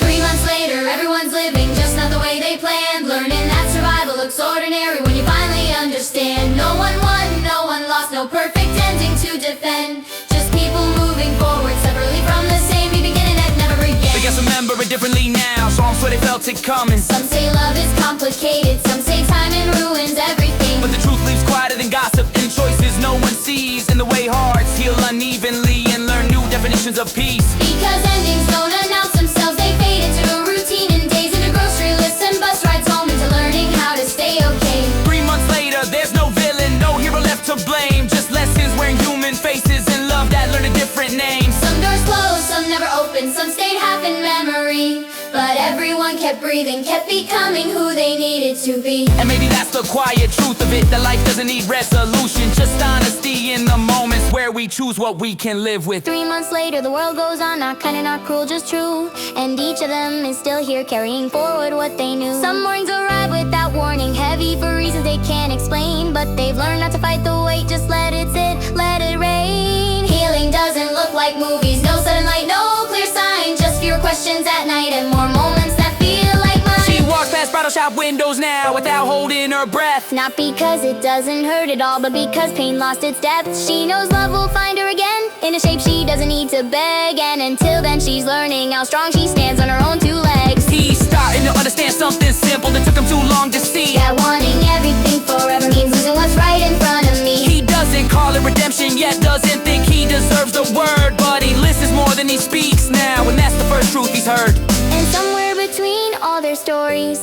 3 months later, everyone's living just not the way they planned, learning that survival looks ordinary when you finally understand. No one won, no one lost, no perfect ending to defend, just people moving forward separately from the same beginning that never began. They guess remember it differently now, songs where they felt it coming. Some say love is complicated, some say timing ruins everything, But the truth leaves quieter than gossip, and choices no one sees, in the way hearts heal unevenly and learn new definitions of peace. because endings don't announce themselves, they fade into a routine, and days into grocery lists and bus rides home, into learning how to stay okay. 3 months later, there's no villain, no hero left to blame, just lessons wearing human faces and love that learn a different name. Some doors closed, some never opened, some stayed half in memory, but everyone kept kept breathing, kept becoming who they needed to be. And maybe that's the quiet truth of it, that life doesn't need resolution, just honesty in the moments where we choose what we can live with. 3 months later, the world goes on, not kind and not cruel, just true. And each of them is still here, carrying forward what they knew. Some mornings arrive without warning, heavy for reasons they can't explain, but they've learned not to fight the weight, just let it sit, let it rain. Healing doesn't look like movies, no sudden light, no clear sign, just fewer questions at night and more moments that feel like mine. She walks past bridal shop windows now without holding her breath. Not because it doesn't hurt at all, but because pain lost its depth. She knows love will find her again, in a shape she doesn't need to beg. And until then she's learning how strong she stands on her own 2 legs. He's starting to understand something simple that took him too long to see. That wanting everything forever means losing what's right in front of me. He doesn't call it redemption yet, doesn't think he deserves the word, but he listens more than he speaks now, and that's the first truth he's heard. And somewhere between all their stories,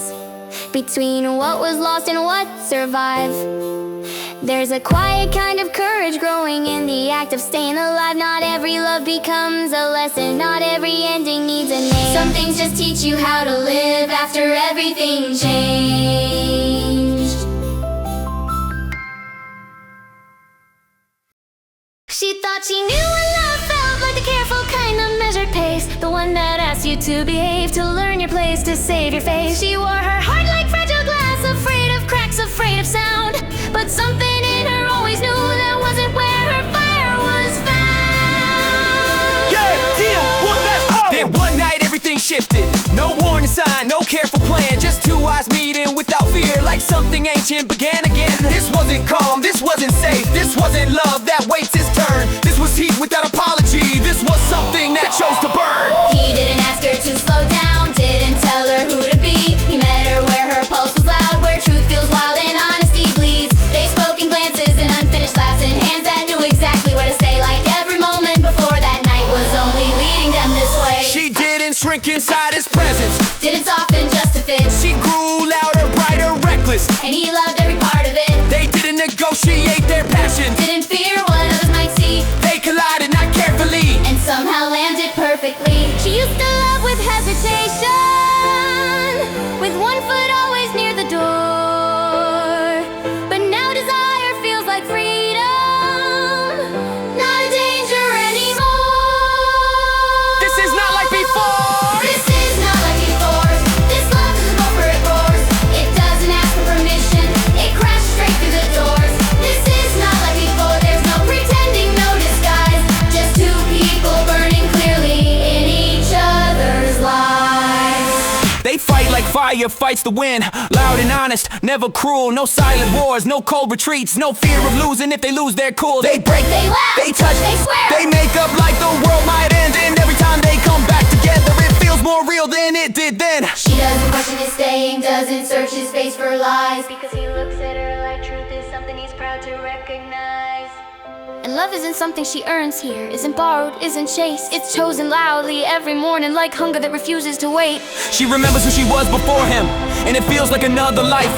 between what was lost and what survived, there's a quiet kind of courage growing in the act of staying alive. Not every love becomes a lesson, not every ending needs a name. Some things just teach you how to live after everything changed. She thought she knew what love felt like, the careful kind, the measured pace, the one that asks you to behave, to learn your place, to save your face. She wore her heart like fragile glass, afraid of cracks, afraid of sound, but something in her always knew that wasn't where her fire was found. Then one night everything shifted, no warning sign, no careful plan, just 2 eyes meeting without fear, like something ancient began again. This wasn't calm, this wasn't safe, this wasn't love that waits its turn. This was heat without apology, this was something that chose to burn. He didn't ask her to slow down, didn't tell her who to be. He met her where her pulse was loud, where truth feels wild and honesty bleeds. They spoke in glances and unfinished laughs and hands that knew exactly what to say, like every moment before that night was only leading them this way. She didn't shrink inside his presence, Didn't soften just to fit, she grew louder, brighter, reckless. and he loved every part of it. They didn't negotiate their passion, Didn't fear what others might see, they collided not carefully. and somehow landed perfectly. She used to love with hesitation, with one foot always near the door, but now desire feels like freedom, not a danger anymore. This is not like before. This is not like before. This love doesn't go for it roars. It doesn't ask for permission, it crashed straight through the doors. This is not like before. There's no pretending, no disguise, just 2 people burning clearly in each other's lives. They fight like fire fights the wind, loud and honest, never cruel. No silent wars, no cold retreats, no fear of losing if they lose their cool. They break, They laugh, they touch, they swear, they make up like the world might end. And every time they come back together, it feels more real than it did then. she doesn't question his staying, doesn't search his face for lies, because he looks at her like truth is something he's proud to recognize. And love isn't something she earns here, isn't borrowed, isn't chased. It's chosen loudly every morning, like hunger that refuses to wait. She remembers who she was before him, and it feels like another life,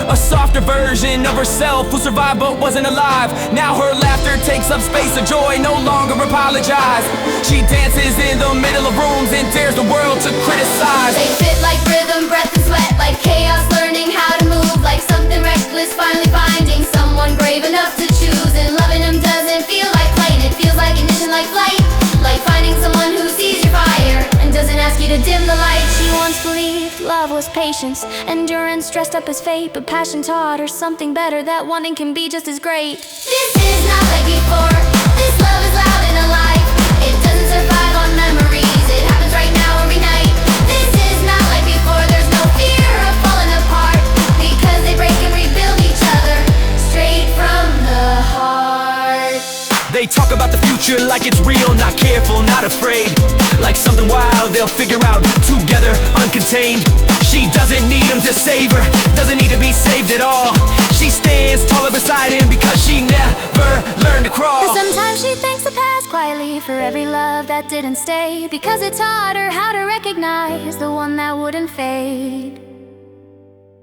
a softer version of herself who survived but wasn't alive. Now her laughter takes up space, of joy no longer apologize. She dances in the middle of rooms and dares the world to criticize. They fit like rhythm, breath and sweat, like chaos learning how to move, like something reckless finally finding someone brave enough to choose. And loving him doesn't feel like playing, it feels like ignition, like flight, like finding someone who sees your fire and doesn't ask you to dim the light. She once believed love was patience, endurance dressed up as fate, but passion taught her something better, that wanting can be just as great. This is not like before. This love is loud and alive, it doesn't survive on memories, it happens right now every night. This is not like before. There's no fear of falling apart, because they break and rebuild each other straight from the heart. They talk about the future like it's real, not careful, not afraid, like something wild they'll figure out together, uncontained. She doesn't need him to save her, doesn't need to be saved at all. She stands taller beside him because she never learned to crawl. Sometimes she thanks the past quietly for every love that didn't stay, because it taught her how to recognize the one that wouldn't fade.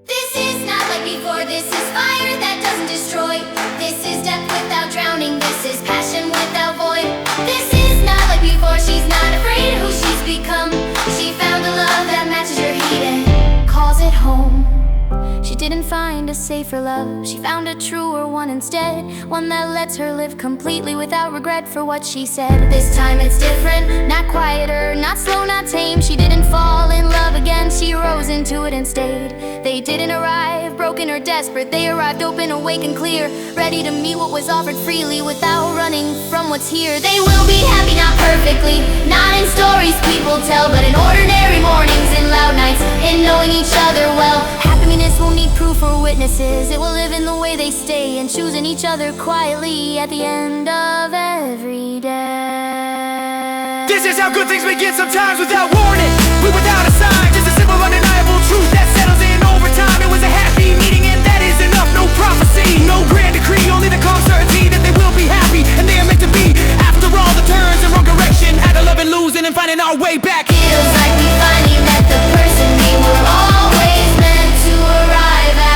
This is not like before. This is fire that doesn't destroy. This is depth without drowning. This is passion without void. This is not like before. She's not afraid of who she's become. She found a love that matches her heat and home. She didn't find a safer love, she found a truer one instead. One that lets her live completely without regret for what she said. This time it's different, not quieter, not slow, not tame. She didn't fall in love again, she rose into it and stayed. They didn't arrive broken or desperate, they arrived open, awake and clear, ready to meet what was offered freely without running from what's here. They will be happy, not perfectly, not in stories people tell, but in ordinary mornings, in loud nights, in knowing each other well. Happiness won't need proof or witnesses, it will live in the way they stay and choosing each other quietly at the end of every day. This is how good things begin, sometimes without warning, but without a sign. Just a simple, undeniable truth that settles in over time. It was a happy meeting and that is enough. No prophecy, no grand decree, only the calm certainty that they will be happy and they are meant to be. After all the turns in wrong direction, had to love and losing and finding our way back. Feels like we finally met the person we were always meant to arrive at.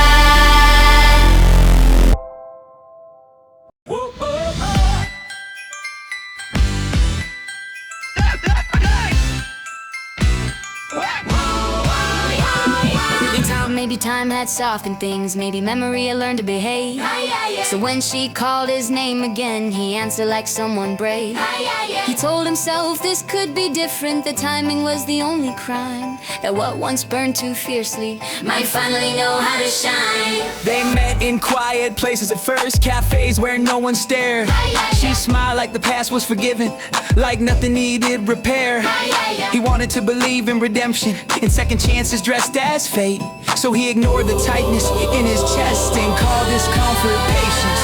Maybe time had softened things, maybe memory had learned to behave. So when she called his name again, he answered like someone brave. He told himself this could be different, the timing was the only crime. That what once burned too fiercely might finally know how to shine. They met in quiet places at first, cafes where no one stared. She smiled like the past was forgiven, like nothing needed repair. He wanted to believe in redemption, in second chances dressed as fate. So he ignored the tightness in his chest and called discomfort patience.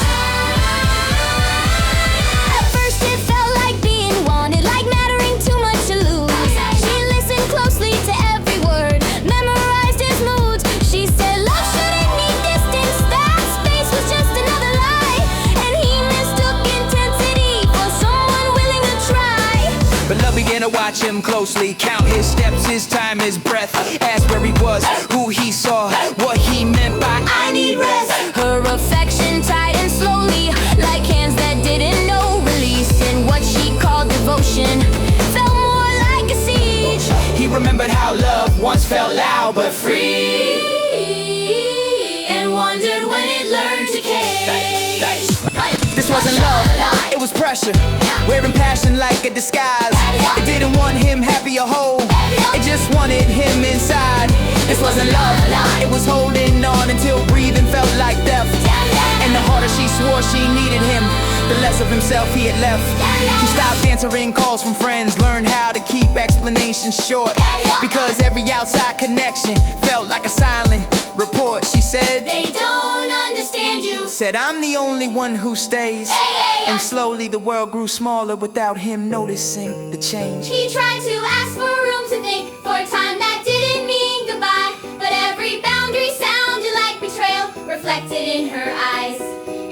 At first it felt like being wanted, like mattering too much to lose. She listened closely to every word, memorized his moods. She said love shouldn't need distance, that space was just another lie. And he mistook intensity for someone willing to try. But love began to watch him closely, count his steps, his time, his breath. Ask where he was, who he saw, what he meant by I need rest. Her affection tightened slowly, like hands that didn't know release. And what she called devotion felt more like a siege. He remembered how love once felt loud but free, and wondered when it learned to care. This wasn't love, it was pressure, wearing passion like a disguise. It didn't want him happy or whole, it just wanted him inside. This wasn't love, it was holding on until breathing felt like death. And the harder she swore she needed him, the less of himself he had left. He stopped answering calls from friends, learned how to keep explanations short, because every outside connection felt like a silent report. She said, They don't understand you. Said I'm the only one who stays. And slowly the world grew smaller without him noticing the change. He tried to ask for room to think, for a time that didn't mean goodbye. But every boundary sounded like betrayal, reflected in her eyes.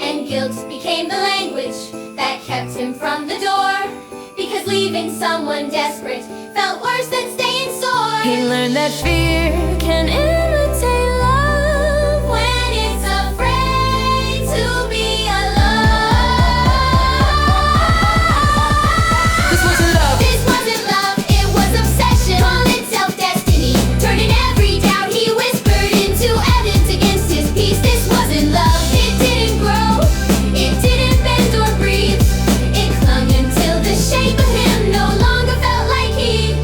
And guilt became the language that kept him from the door, because leaving someone desperate felt worse than staying sore. He learned that fear can imitate love when it's afraid to be alone. This wasn't love, This wasn't love, it was obsession. Called itself destiny, turning every doubt he whispered into evidence against his peace. This wasn't love, it didn't grow, it didn't bend or breathe. It clung until the shape of him no longer felt like he.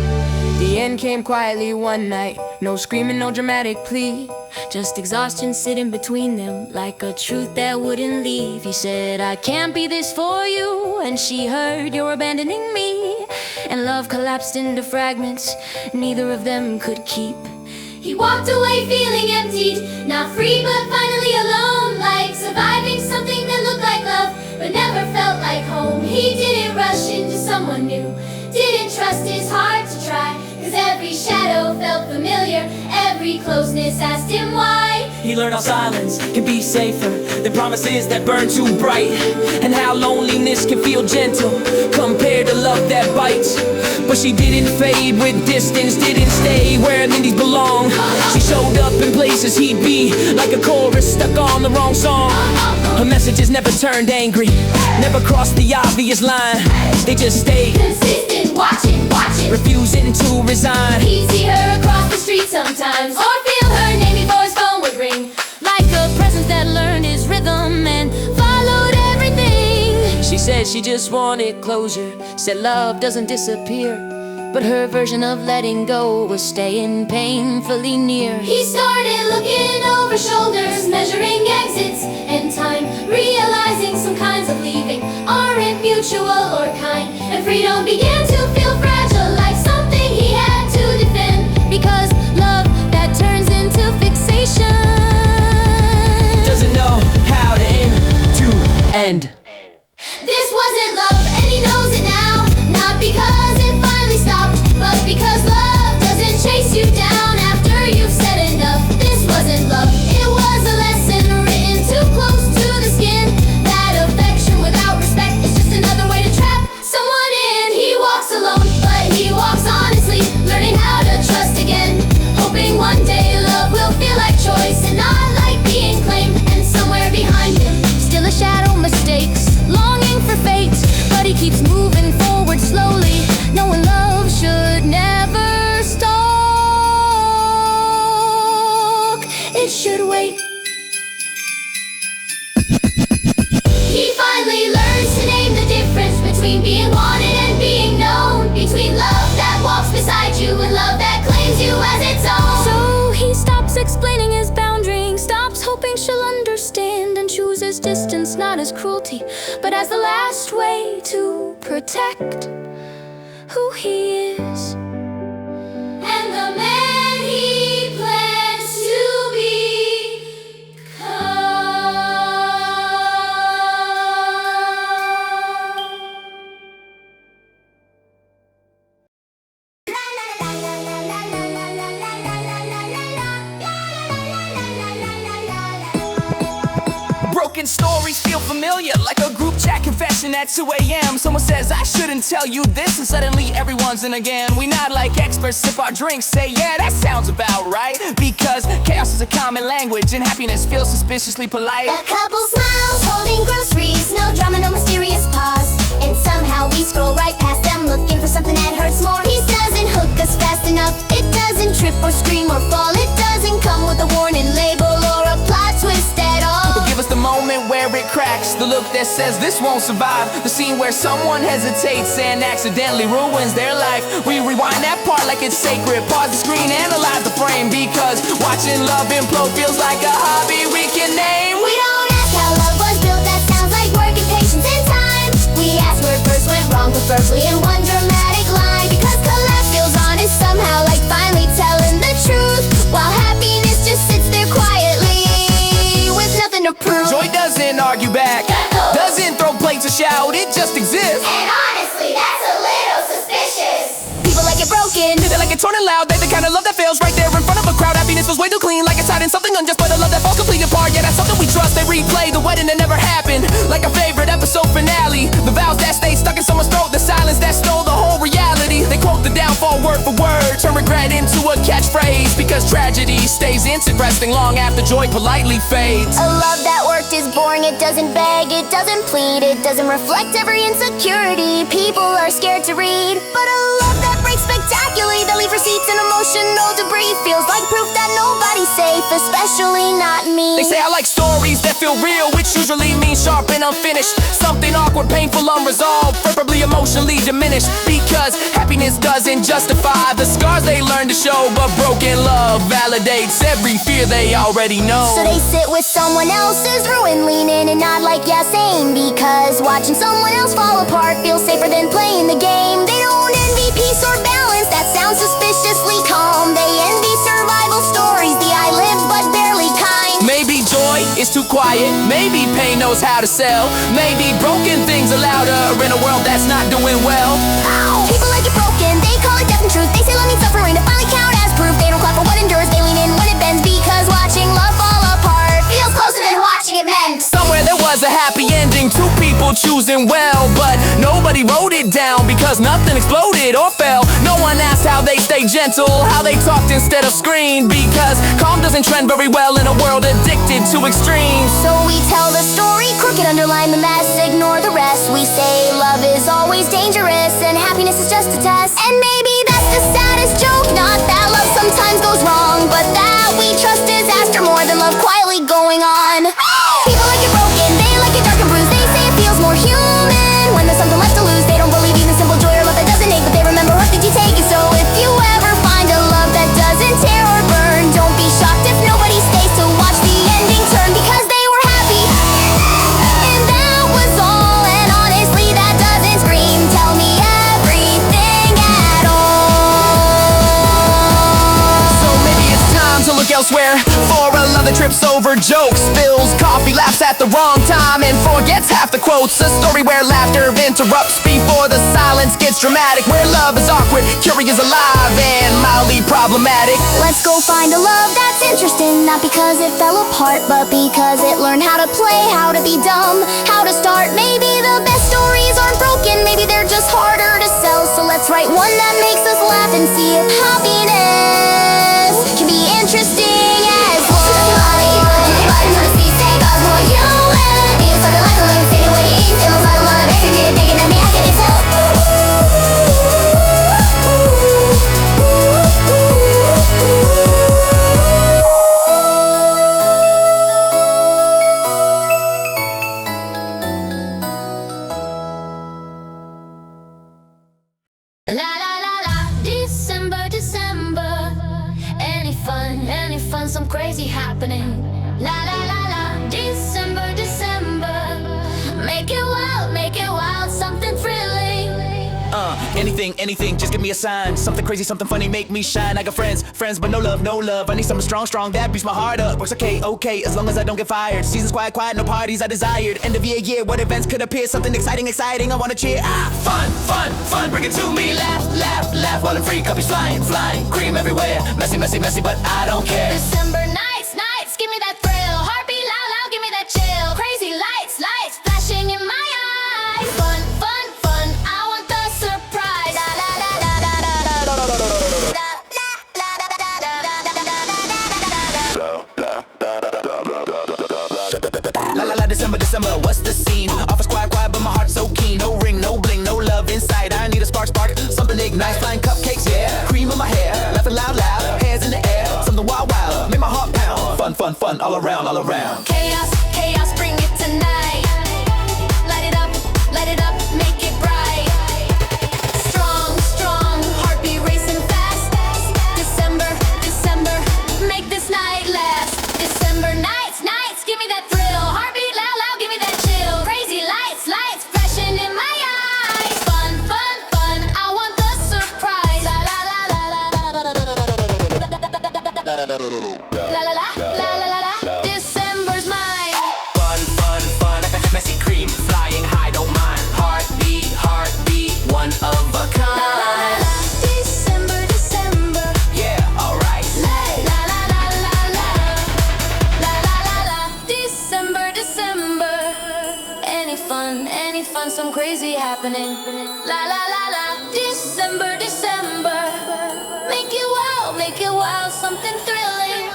The end came quietly one night, no screaming, no dramatic plea, Just exhaustion sitting between them, like a truth that wouldn't leave. He said, I can't be this for you. And she heard, you're abandoning me. And love collapsed into fragments neither of them could keep. He walked away feeling emptied, not free but finally alone, like surviving something that looked like love but never felt like home. He didn't rush into someone new, didn't trust his heart to try, 'cause every shadow felt familiar, every closeness asked him why. He learned how silence can be safer than promises that burn too bright, and how loneliness can feel gentle compared to love that bites. But she didn't fade with distance, didn't stay where Lindy's belong. She showed up in places he'd be, like a chorus stuck on the wrong song. Her messages never turned angry, never crossed the obvious line. They just stayed Consistent, watching, refusing to resign. He'd see her across the street sometimes, or feel her name said she just wanted closure, said love doesn't disappear, but her version of letting go was staying painfully near. He started looking over shoulders, measuring exits and time, realizing some kinds of leaving aren't mutual or kind, and freedom began to feel fragile, like something he had to defend. Because love that turns into fixation Doesn't know how to end. This wasn't love, and he knows it now. Not because it finally stopped, but because love doesn't chase you down after you've said enough. This wasn't love, it was a lesson written too close to the skin. That affection without respect is just another way to trap someone in. He walks alone, but he walks honestly, learning how to trust again, hoping one day love will feel like choice and not like being claimed. And somewhere behind him, still a shadow, mistakes, longing for fate, but he keeps moving forward slowly, knowing love should never stalk. It should wait. he finally learns to name the difference between being wanted and being known, between love that walks beside you and love that claims you as its own. So he stops explaining his boundary, stops hoping she'll understand, and chooses distance not as cruelty, but as the last way to protect who he is. And the man he plans to Broken stories feel familiar, like a group chat confession at 2 a.m. Someone says, I shouldn't tell you this, and suddenly everyone's in again. We nod like experts, sip our drinks, say, yeah, that sounds about right. Because chaos is a common language, and happiness feels suspiciously polite. A couple smiles, holding groceries, no drama, no mysterious pause. And somehow we scroll right past them, looking for something that hurts more. He doesn't hook us fast enough, it doesn't trip or scream or fall. It doesn't come with a warning label or a plot twist at all. Give us the moment where it cracks, the look that says this won't survive, the scene where someone hesitates and accidentally ruins their life. We rewind that part like it's sacred, pause the screen, analyze the frame, because watching love implode feels like a hobby we can name. We don't ask how love was built, that sounds like work and patience and time. We ask where it first went wrong, preferably in one dramatic line, because collapse feels honest somehow, like finally telling the truth, while happiness just sits there quietly with nothing to prove. Joy doesn't argue back, doesn't throw plates or shout, it just exists. And honestly, that's a little suspicious. People like it broken, They like it torn and loud, they the kind of love that fails right there in front of a crowd. Happiness feels way too clean, like it's hiding something unjust, but a love that falls completely apart. Yeah, that's something we trust. They replay the wedding that never happened, like a favorite episode finale. The vows that stay stuck in someone's throat, the silence that stole the whole reality. They quote the downfall word for word, turn regret into a catchphrase, because tragedy stays interesting long after joy politely fades. A love that worked is boring, it doesn't beg, it doesn't plead, it doesn't reflect every insecurity people are scared to read. But a love that breaks spectacularly, that leaves receipts and emotional debris, feels like proof that nobody's safe, especially not me. They say I like stories that feel real, which usually means sharp and unfinished, something awkward, painful, unresolved, preferably emotionally diminished, because happiness doesn't justify the scars they learn to show, but broken love validates every fear they already know. So they sit with someone else's ruin, lean in and nod like yeah, same, because watching someone else fall apart feels safer than playing the game. They don't envy peace or balance, that sounds suspiciously calm. They envy survival stories, the I live but barely kind. Maybe joy is too quiet, maybe pain knows how to sell, maybe broken things are louder in a world that's not doing well. People like it broken, they call it death and truth. They say love needs suffering to finally count as proof. They don't clap for what endures, they lean in when it bends, because watching love fall apart feels closer than watching it mend. Somewhere there was a happy ending, two people choosing well, but nobody wrote it down because nothing exploded or fell. No one asked how they stayed gentle, how they talked instead of screamed, because calm doesn't trend very well in a world addicted to extremes. So we tell the story, crooked, underline the mess, ignore the rest. We say love is always dangerous and happiness is just a test. And maybe that's the saddest joke, not that love sometimes goes wrong, but that we trust disaster more than love quietly going on. People like it broken, they like it dark and bruised, they say it feels more human. elsewhere for a love that trips over jokes, spills coffee, laughs at the wrong time, and forgets half the quotes. A story where laughter interrupts before the silence gets dramatic, where love is awkward, curious, alive, and mildly problematic. Let's go find a love that's interesting, not because it fell apart, but because it learned how to play, how to be dumb, how to start. Maybe the best stories aren't broken, maybe they're just harder to sell. So let's write one that makes us laugh and see if happiness can be interesting as well. La la la la, December, December. Any fun, some crazy happening. La la la la, December, December. Make it wild, something thrilling. Anything, just give me a sign. Something crazy, something funny, make me shine. I got friends, but no love. I need something strong, that beats my heart up. Works okay, as long as I don't get fired. Season's quiet, no parties I desired. End of year, what events could appear? Something exciting, I wanna cheer. Fun, bring it to me. Laugh, while I'm free, cuppies flying. Cream everywhere, messy, but I don't care. December nights, give me that thrill. Heartbeat loud, give me that chill. Crazy lights, flashing in my eyes. Fun, I want the surprise. La la la la la la la la La December, what's the scene? Office quiet, but my heart's so keen. No ring, no bling, no love inside. I need a spark, something ignites. Flying cupcakes, yeah, cream in my hair, laughing loud, hands in the air, something wild, make my heart pound. Fun, all around. Chaos, bring it tonight. Light it up, make it bright. Strong, heartbeat racing fast. December, make this night last. December nights, give me that thrill. Heartbeat loud, give me that chill. Crazy lights, flashing in my eyes. Fun, I want the surprise. La la la la la la. December's mine. Fun, messy cream, flying high, don't mind. Heartbeat, one of a kind. December. Yeah, alright. La la la la la. La la la la. December. Any fun, some crazy happening. La la la la. December. Make it wild, something thrilling.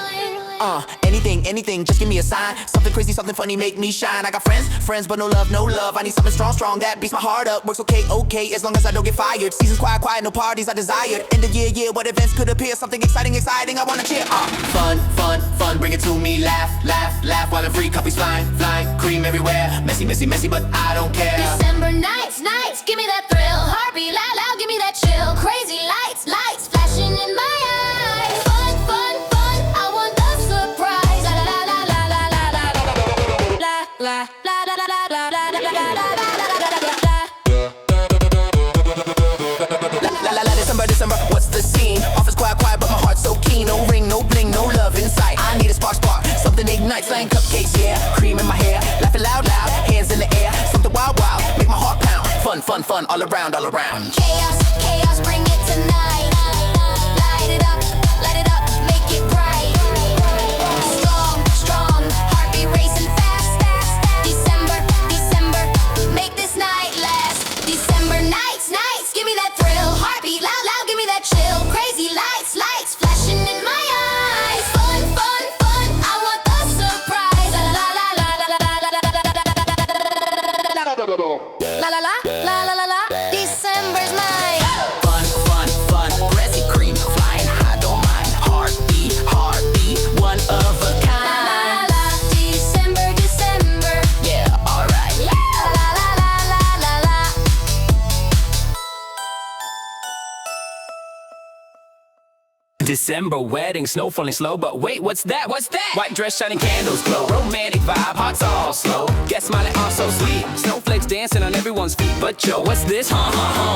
Anything, just give me a sign. Something crazy, something funny, make me shine. I got friends, but no love. I need something strong, that beats my heart up. Works okay, as long as I don't get fired. Season's quiet, no parties I desired. End of year, what events could appear? Something exciting, I wanna cheer. Fun, bring it to me. Laugh, while I'm free, cuppies flying. Cream everywhere, messy, but I don't care. December nights, give me that thrill. Heartbeat loud, give me that chill. Crazy lights, flashing in my eyes. Fun, I want the surprise. La la la la la la la la La December, what's the scene? Office quiet, but my heart's so keen. No ring, no bling, no love inside. I need a spark, something ignites. Flying cupcakes, yeah, cream in my hair, laughing loud, hands in the air, something wild, make my heart pound. Fun, all around. Chaos, bring it tonight. Light it up, make it bright. Strong, heartbeat racing fast. December, make this night last. December nights, give me that thrill. Heartbeat loud, give me that chill. Crazy lights, flashing in my eyes. Fun, I want the surprise. La la la la la la la la la. December's mine. Fun, crazy cream, flying high, don't mind. Heartbeat, one of a kind. December. Yeah, alright. La. December wedding, snow falling slow, but wait, what's that? White dress, shining candles glow, romantic vibe, hearts all slow. Guests smiling, all so sweet. Snowflakes dancing on everyone's feet, but yo, what's this?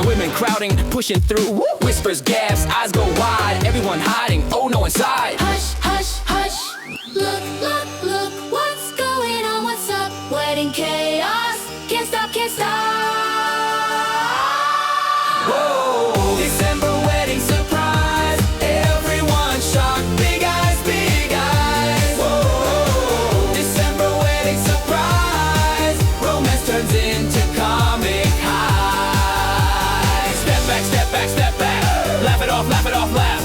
Women crowding, pushing through. Whispers, gasps, eyes go wide. Everyone hiding, oh no, inside. Hush, look, what's going on, what's up? Wedding chaos, can't stop, can't stop. Whoa, December wedding surprise. Everyone shocked, big eyes, big eyes. Whoa, December wedding surprise. Romance turns into comic high. Step back, step back, step back. Laugh it off, laugh it off, laugh.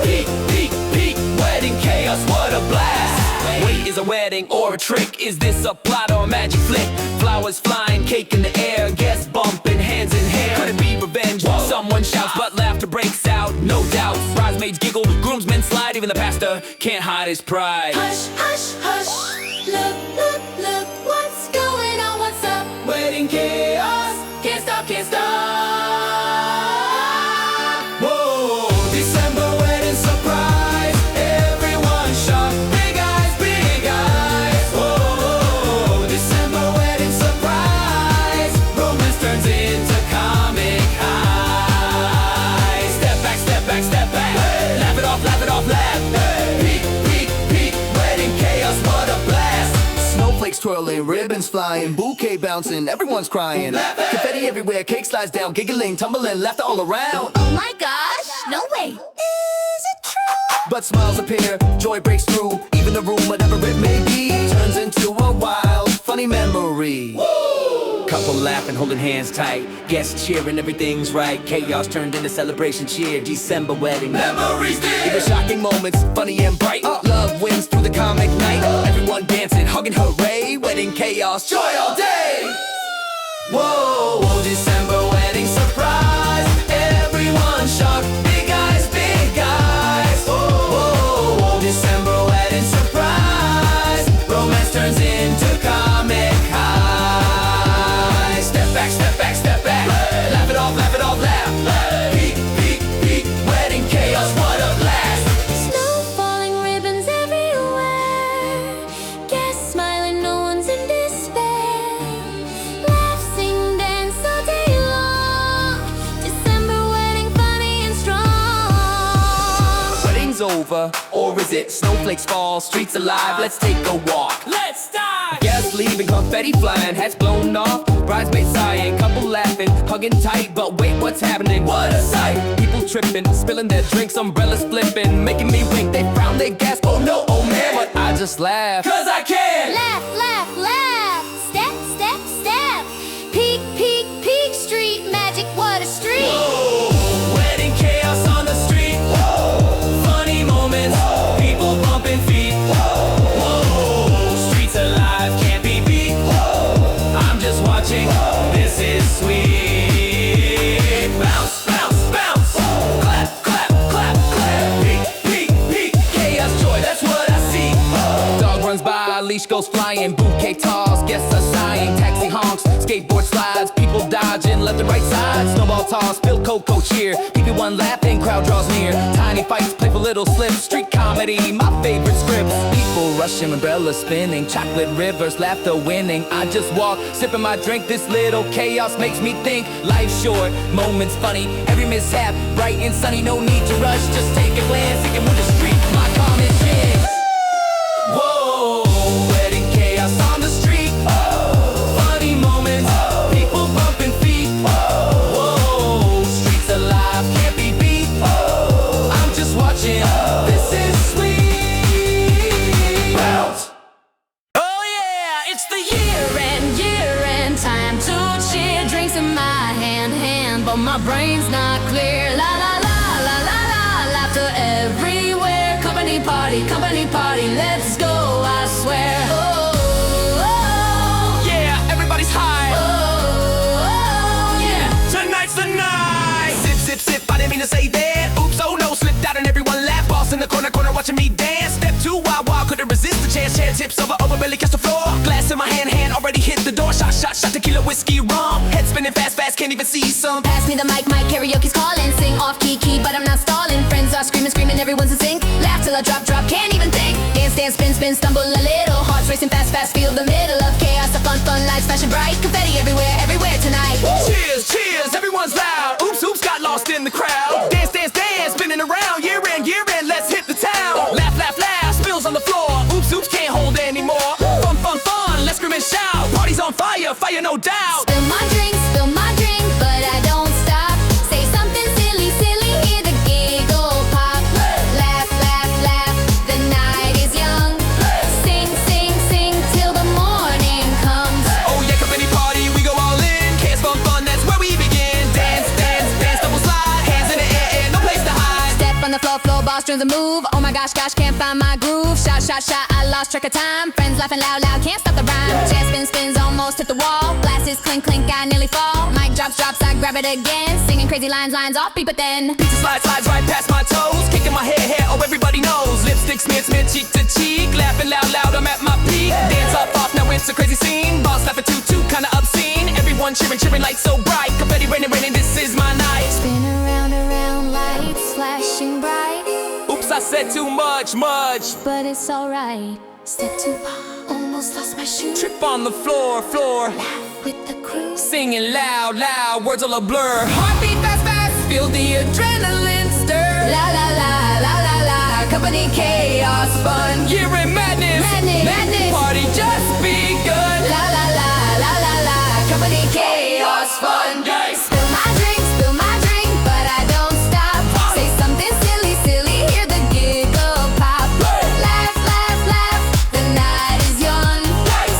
Peek, peek, peek, wedding chaos, what a blast. Wait, is a wedding or a trick? Is this a plot or a magic flick? Flowers flying, cake in the air, guests bumping, hands in hair. Could it be revenge? Whoa. Someone shouts, but laughter breaks out, no doubt. Bridesmaids giggle, groomsmen slide, even the pastor can't hide his pride. Hush, hush, hush, look, what's going on, what's up? Wedding chaos, Can't stop, can't stop. whoa, December wedding surprise. Everyone shocked, big eyes, big eyes. Whoa, December wedding surprise. Romance turns into comic high. Step back, step back, step back. Laugh it off, laugh it off, laugh. Peek, peek, peek, wedding chaos, what a blast. Snowflakes twirling, ribbons flying, bouquet bouncing, everyone's crying. Confetti everywhere, cake slides down, giggling, tumbling, laughter all around. Oh my gosh, no way. Is it true? But smiles appear, joy breaks through. Even the room, whatever it may be, turns into a wild, funny memory. Couple laughing, holding hands tight. Guests cheering, everything's right. Chaos turned into celebration cheer. December wedding memories dear. Even shocking moments, funny and bright. Love wins through the comic night. Everyone dancing, hugging, hooray. Wedding chaos, joy all day. Whoa, December wedding surprise. Everyone shocked, big eyes, big eyes. Whoa, December wedding surprise. Romance turns into comic high. Step back, step back, step back. Laugh it off, laugh it off, laugh. Peek, peek, peek, wedding chaos, what a blast. Snow falling, ribbons everywhere. Guests smiling, no one's in despair. Laugh, sing, dance all day long. December wedding, funny and strong. Wedding's over, or is it? Snowflakes fall, streets alive. Let's take a walk. Let's start. Guests leaving, confetti flying, hats blown off. Bridesmaids sighing, couple laughing, hugging tight. But wait, what's happening? What a sight! People tripping, spilling their drinks, umbrellas flipping, making me wink. They frown, they gasp. Oh no, oh man! But I just laugh. 'Cause I can. Laugh, laugh, laugh. Step, step, step. Peek, peek, peek. Street magic, what a street. Wedding chaos on the street. Funny moments. People bumping feet. Streets alive, can't be beat. I'm just watching. This is sweet. Bounce, bounce, bounce. Clap, clap, clap, clap. Peek, peek, peek. Chaos, joy, that's what I see. Dog runs by, leash goes flying, bouquet toss, guests are sighing, taxi honks, skateboard slides, people dodging left and right side, snowball toss, spilled cocoa cheer, PP1 laughing, crowd draws near, tiny fights, playful little slips, street comedy, my favorite script. People rushing, umbrellas spinning, chocolate rivers, laughter winning. I just walk, sipping my drink, this little chaos makes me think. Life's short, moments funny, every mishap, bright and sunny, no need to rush, just take a glance, thinking with the street, my common sense. Whoa, wedding chaos on the street. Funny moments, people bumping feet. Whoa, streets alive, can't be beat. I'm just watching, this is sweet. Bounce. Oh yeah, it's the Year end, time to cheer. Drinks in my hand, but my brain's not clear. La la la la la la, laughter everywhere. Company party, let's go, I swear. Oh, yeah, everybody's high. yeah. Tonight's the night. Sip, sip, sip, I didn't mean to say that. Oops, oh no, slipped out and everyone laughed. Boss in the corner watching me dance. Step two, wild, couldn't resist the chance. Chair tips over, really catch the floor. Glass in my hand already hit the door. Shot, tequila, whiskey, rum. Head spinning fast, can't even see some. Pass me the mic, karaoke's calling. Sing off key, but I'm not stalling. Friends are screaming, everyone's in sync. Laugh till I drop, can't even think. Dance, spin, stumble a little. Hearts racing fast, feel the middle of chaos. The fun, lights flashing bright. Confetti everywhere tonight. Cheers, everyone's loud. Oops, got lost in the crowd. Dance, spinning around. Year end, let's hit the town. Laugh, spills on the floor. Oops, fire, no doubt. Spill my drink, but I don't stop. Say something silly, silly, hear the giggle pop. Laugh, laugh, laugh, the night is young. Sing, sing, sing till the morning comes. Oh yeah, company party, we go all in. Cares for fun, that's where we begin. Dance, dance, dance, double slide. Hands in the air, no place to hide. Step on the floor, floor, boss, drums a move. Oh my gosh, gosh, can't find my groove. Shot, shot, shot, I lost track of time. Friends laughing loud, loud, can't stop the rhyme. Chair spin, spins, almost hit the wall. Glasses clink, clink, I nearly fall. Mic drops, drops, I grab it again. Singing crazy lines, lines off beat, but then Pizza slide, slides right past my toes. Kicking my hair, hair, oh everybody knows. Lipstick smear, smear, cheek to cheek. Laughing loud, loud, I'm at my peak. Dance off, off, now it's a crazy scene. Boss laughing too, too, kinda obscene. Everyone cheering, cheering, lights so bright. Confetti raining, raining, this is my night. spin around, around, lights flashing bright. Oops, I said too much, much. But it's alright. Step too far, almost lost my shoe. Trip on the floor, floor. Laugh with the crew. Singing loud, loud, words all a blur. Heartbeat fast, fast, feel the adrenaline stir. La la la la la la. Company chaos, fun, year in madness, Madness, madness. Party just begun. La la la la la la. Company chaos, fun, yes. Spill my drink, but I don't stop. Say something silly, silly, hear the giggle pop. Laugh, laugh, laugh, the night is young.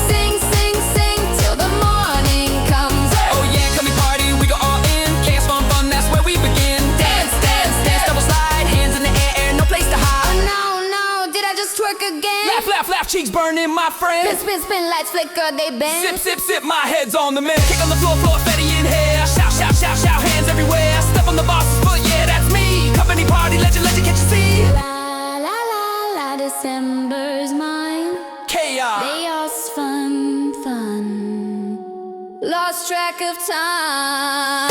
Sing, sing, sing till the morning comes. Oh yeah, company party, we go all in. Chaos, fun, fun, that's where we begin. Dance, dance, dance, double slide, hands in the air, no place to Oh hide. no, no, did I just twerk again? Laugh, laugh, laugh, cheeks burning, my friend. Spin, spin, spin, lights flicker, they bend. Sip, sip, sip, my head's on the mend. Kick on the floor, floor, Fetty in hair. Shout, shout, shout, shout, hands everywhere. Step on the boss's foot, yeah, that's me. Company party, legend, legend, can't you see? La la la la, December's mine. Chaos. Chaos, fun, fun. Lost track of time.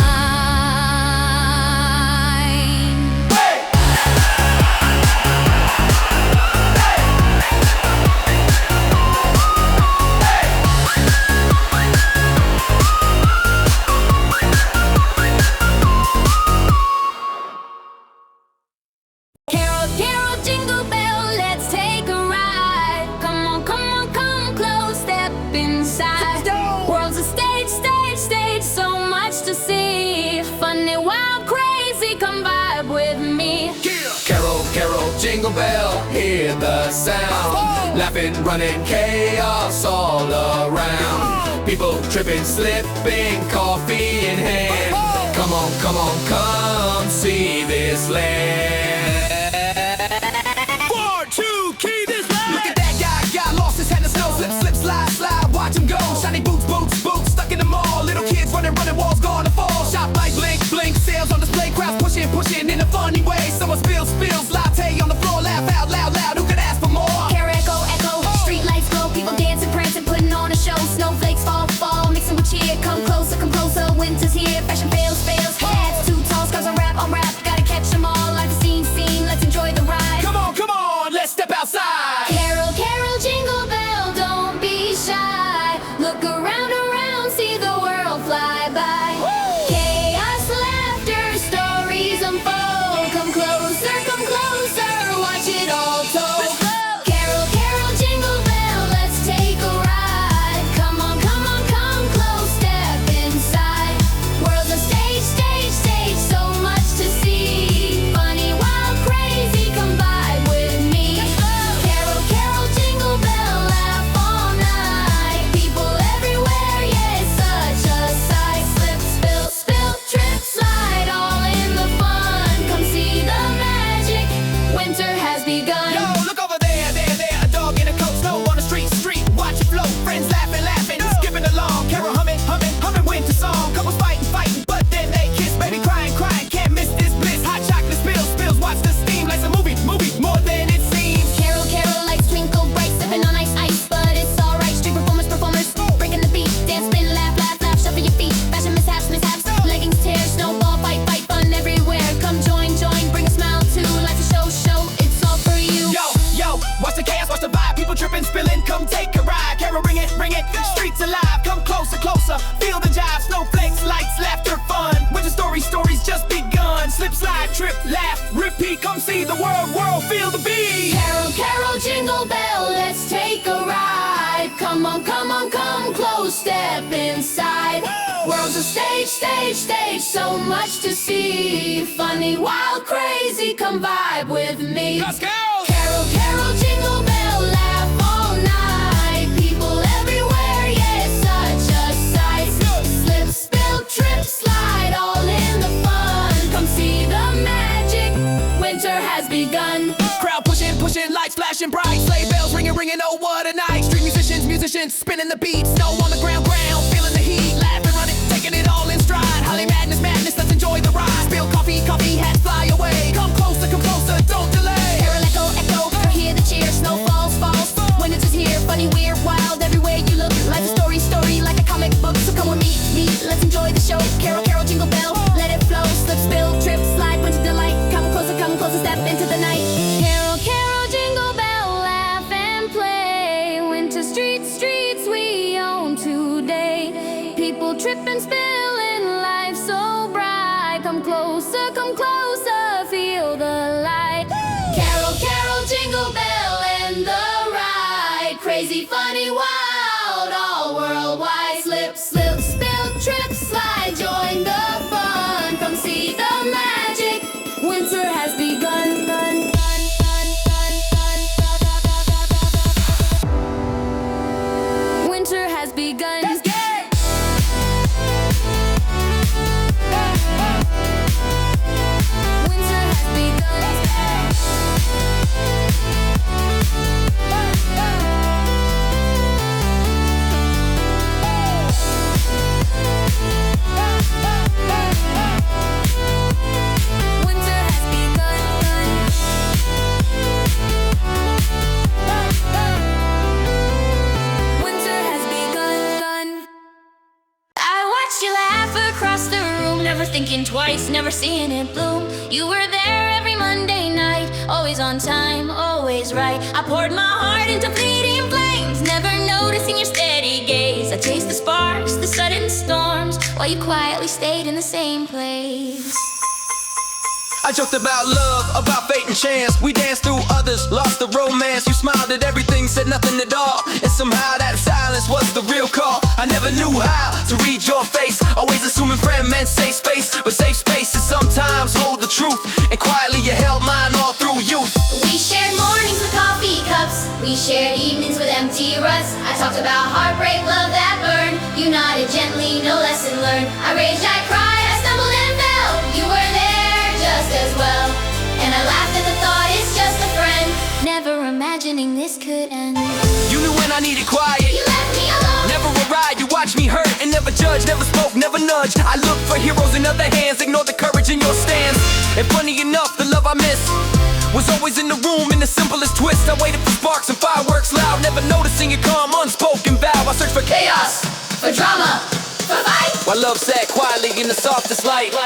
Carol, carol, jingle bell, let's take a ride. Come on, come on, come close, step inside. World's a stage, stage, stage, so much to see. Funny, wild, crazy, come vibe with me. Carol, carol, jingle bell, hear the sound. Laughing, running, chaos all around. People tripping, slipping, coffee in hand. Come on, come on, come see this land. 4, 2, key this land. Look at that guy, got lost his head in the snow. Slip, slip, slide, slide, watch him go. Shiny boots, boots, boots, stuck in the mall. Little kids running, running, walls gonna fall. Shop light, blink, blink, sales on display. Crowds pushing, pushing in a funny way. Someone spills, spills, latte on the floor. Laugh out loud, loud, who could ask for more? Carol, echo, echo, street lights glow. People dancing, prancing, putting on a show. Snowflakes fall, fall, mixing with cheer. Come closer, winter's here. Fashion fails, fails. Hats too tall, scars on rap, gotta catch them all. Like a scene, scene, let's enjoy the ride. Come on, let's step outside. Carol, carol, jingle bell, don't be shy. Look around, around, see the world fly by. Chaos, laughter, stories unfold. Come closer, watch it all told. Carol, carol, jingle bell, let's take a ride. Come on, come close, step inside. World's a stage. Come on, come on, come close, step inside. World's a stage, stage, stage, so much to see. Funny, wild, crazy, come vibe with me. Let's go! Carol, carol, jingle bell, laugh all night. People everywhere, yeah, it's such a sight. Slip, spill, trip, slide, all in the fun. Come see the magic, winter has begun. Crowd pushing, pushing, lights flashing bright. Sleigh bells ringing, ringing, oh what a night. Street musicians, musicians, spinning the beat. Snow on the ground, ground, feeling the heat. Laughing, running, taking it all in stride. Holly madness, madness, let's enjoy the ride. Spill coffee, coffee, hats fly away. Come closer, don't delay. Carol, echo, echo, hear the cheer. Snow falls, falls, winter is here. Funny, weird, wild, everywhere you look. Life's a story, story, like a comic book. So come with me, let's enjoy the show. Carol, carol, jingle bell, let it flow. Slip, spill, trip, slide, winter delight. Come closer, step into the night. Carol, carol, jingle bell, laugh and play. Winter streets, streets we own today. People trip and spill in life so bright. Come closer, feel the light. Carol, carol, jingle bell and the ride. Crazy, funny, wild, all worldwide. Slip, slip, spill, trip, slide, join the fun. Come see the magic, winter has begun. Winter has begun. Winter has begun. Winter has begun. Winter has begun. I watched you laugh across the room, never thinking twice, never seeing it bloom. You were there every Monday night, always on time, always right. I poured my heart into fleeting flames, never noticing your steady gaze. I chased the sparks, the sudden storms, while you quietly stayed in the same place. I joked about love, about fate and chance. We danced through others, lost the romance. You smiled at everything, said nothing at all. And somehow that silence was the real call. I never knew how to read your face, always assuming friend meant safe space. But safe spaces sometimes hold the truth, and quietly you held mine all through youth. We shared mornings with coffee cups. We shared evenings with empty ruts. I talked about heartbreak, love that burned. You nodded gently, no lesson learned. I raged, I cried, I stumbled and fell. You were there just as well, and I laughed at the thought it's just a friend. Never imagining this could end. You knew when I needed quiet. You left me alone. Never a ride, you watched me hurt and never judge, never spoke, never nudge. I looked for heroes in other hands, ignored the courage in your stance. And funny enough, the love I missed was always in the room in the simplest twist. I waited for sparks and fireworks loud, never noticing your calm, unspoken vow. I searched for chaos, For drama, for fight. while love sat quietly in the softest light. Oh,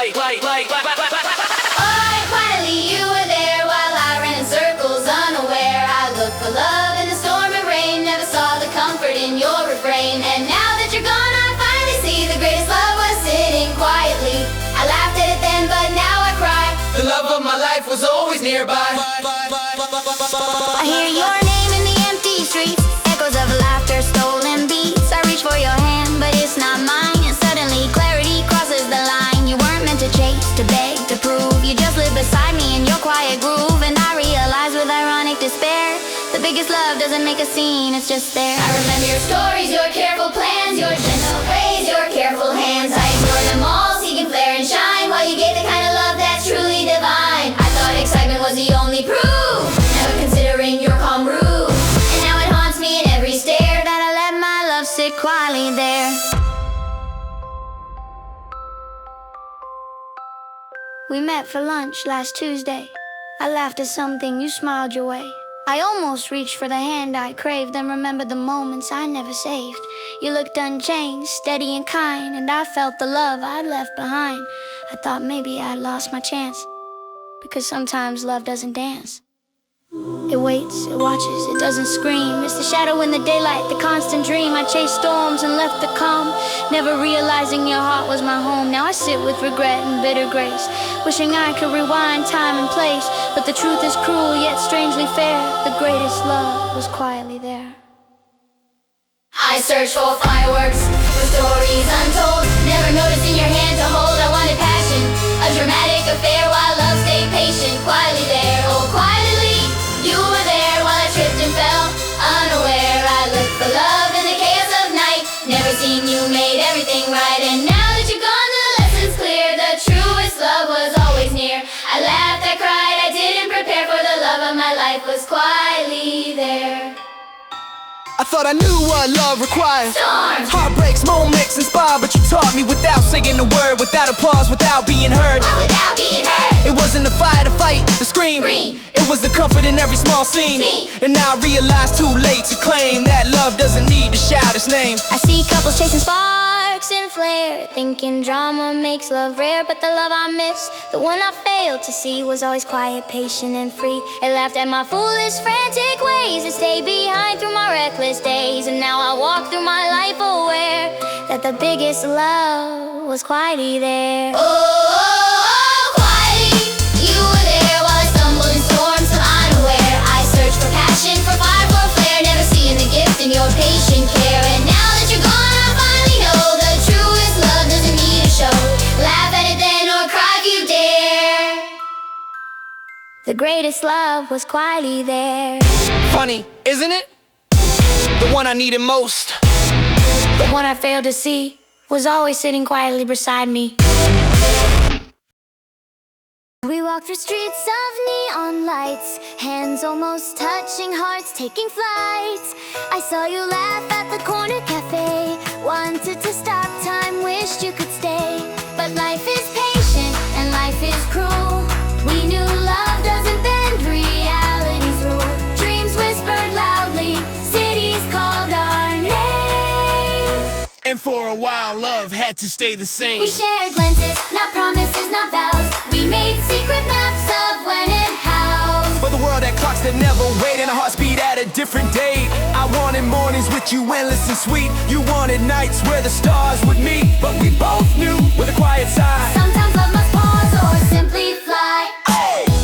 quietly you were there while I ran in circles unaware. I looked for love in the storm and rain, never saw the comfort in your refrain. And now that you're gone, I finally see the greatest love was sitting quietly. I laughed at it then, but now I cry. The love of my life was always nearby. I hear your name in the empty streets, echoes of laughter, stolen beats. I reach for your hand, but it's not mine. And suddenly clarity crosses the line. You weren't meant to chase, to beg, to prove. You just lived beside me in your quiet groove. And I realize with ironic despair, the biggest love doesn't make a scene, it's just there. I remember your stories, your careful plans, your gentle ways, your careful hands. I ignored them all, seeking flare and shine, while you gave the kind of love that's truly divine. I thought excitement was the only proof, never considering your calm roof. And now it haunts me in every stare, that I let my love sit quietly there. We met for lunch last Tuesday. I laughed at something, you smiled your way. I almost reached for the hand I craved, then remembered the moments I never saved. You looked unchanged, steady and kind, and I felt the love I'd left behind. I thought maybe I'd lost my chance, because sometimes love doesn't dance. It waits, it watches, it doesn't scream. It's the shadow in the daylight, the constant dream. I chased storms and left the calm, never realizing your heart was my home. Now I sit with regret and bitter grace, wishing I could rewind time and place. But the truth is cruel yet strangely fair, the greatest love was quietly there. I searched for fireworks, for stories untold. Never noticed in your hand to hold. I wanted passion, a dramatic affair while love stayed patient. Quietly there, oh quietly, you were there while I tripped and fell. Unaware, I looked for love in the chaos of night. Never seen you made everything right. And now that you're gone, the lesson's clear. The truest love was always near. I laughed, I cried, I didn't prepare for the love of my life was quietly there. I thought I knew what love requires. Storms, Heartbreaks, moments inspired, but you taught me without saying a word, without applause, without being heard. without being hurt. It wasn't the fire to fight, the scream. Scream. It was the comfort in every small scene. Scene. And now I realize too late to claim that love doesn't need to shout its name. I see couples chasing sparks and flare, thinking drama makes love rare. But the love I miss, the one I failed to see, was always quiet, patient and free. It laughed at my foolish, frantic ways. It stayed behind through my reckless days. And now I walk through my life aware that the biggest love was quietly there. Oh, quietly, you were there while I stumbled in storms so unaware. I searched for passion, for fire, for flare, never seeing the gift in your patient care. And now that you're gone, I finally know the truest love doesn't need a show. Laugh at it then or cry if you dare. The greatest love was quietly there. Funny, isn't it? The one I needed most. The one I failed to see was always sitting quietly beside me. We walked through streets of neon lights, hands almost touching, hearts taking flight. I saw you laugh at the corner cafe, wanted to stop time, wished you could stay. But life is patient and life is cruel. We knew love doesn't bend, reality's rule. Dreams whispered loudly, cities called our name. And for a while, love had to stay the same. We shared glances, not promises, not vows. We made secret maps of when and how. For the world that clocks that never wait, and a heart beat at a different date. I wanted mornings with you, endless and sweet. You wanted nights where the stars would meet. But we both knew with a quiet side. Sometimes love must pause or simply fly.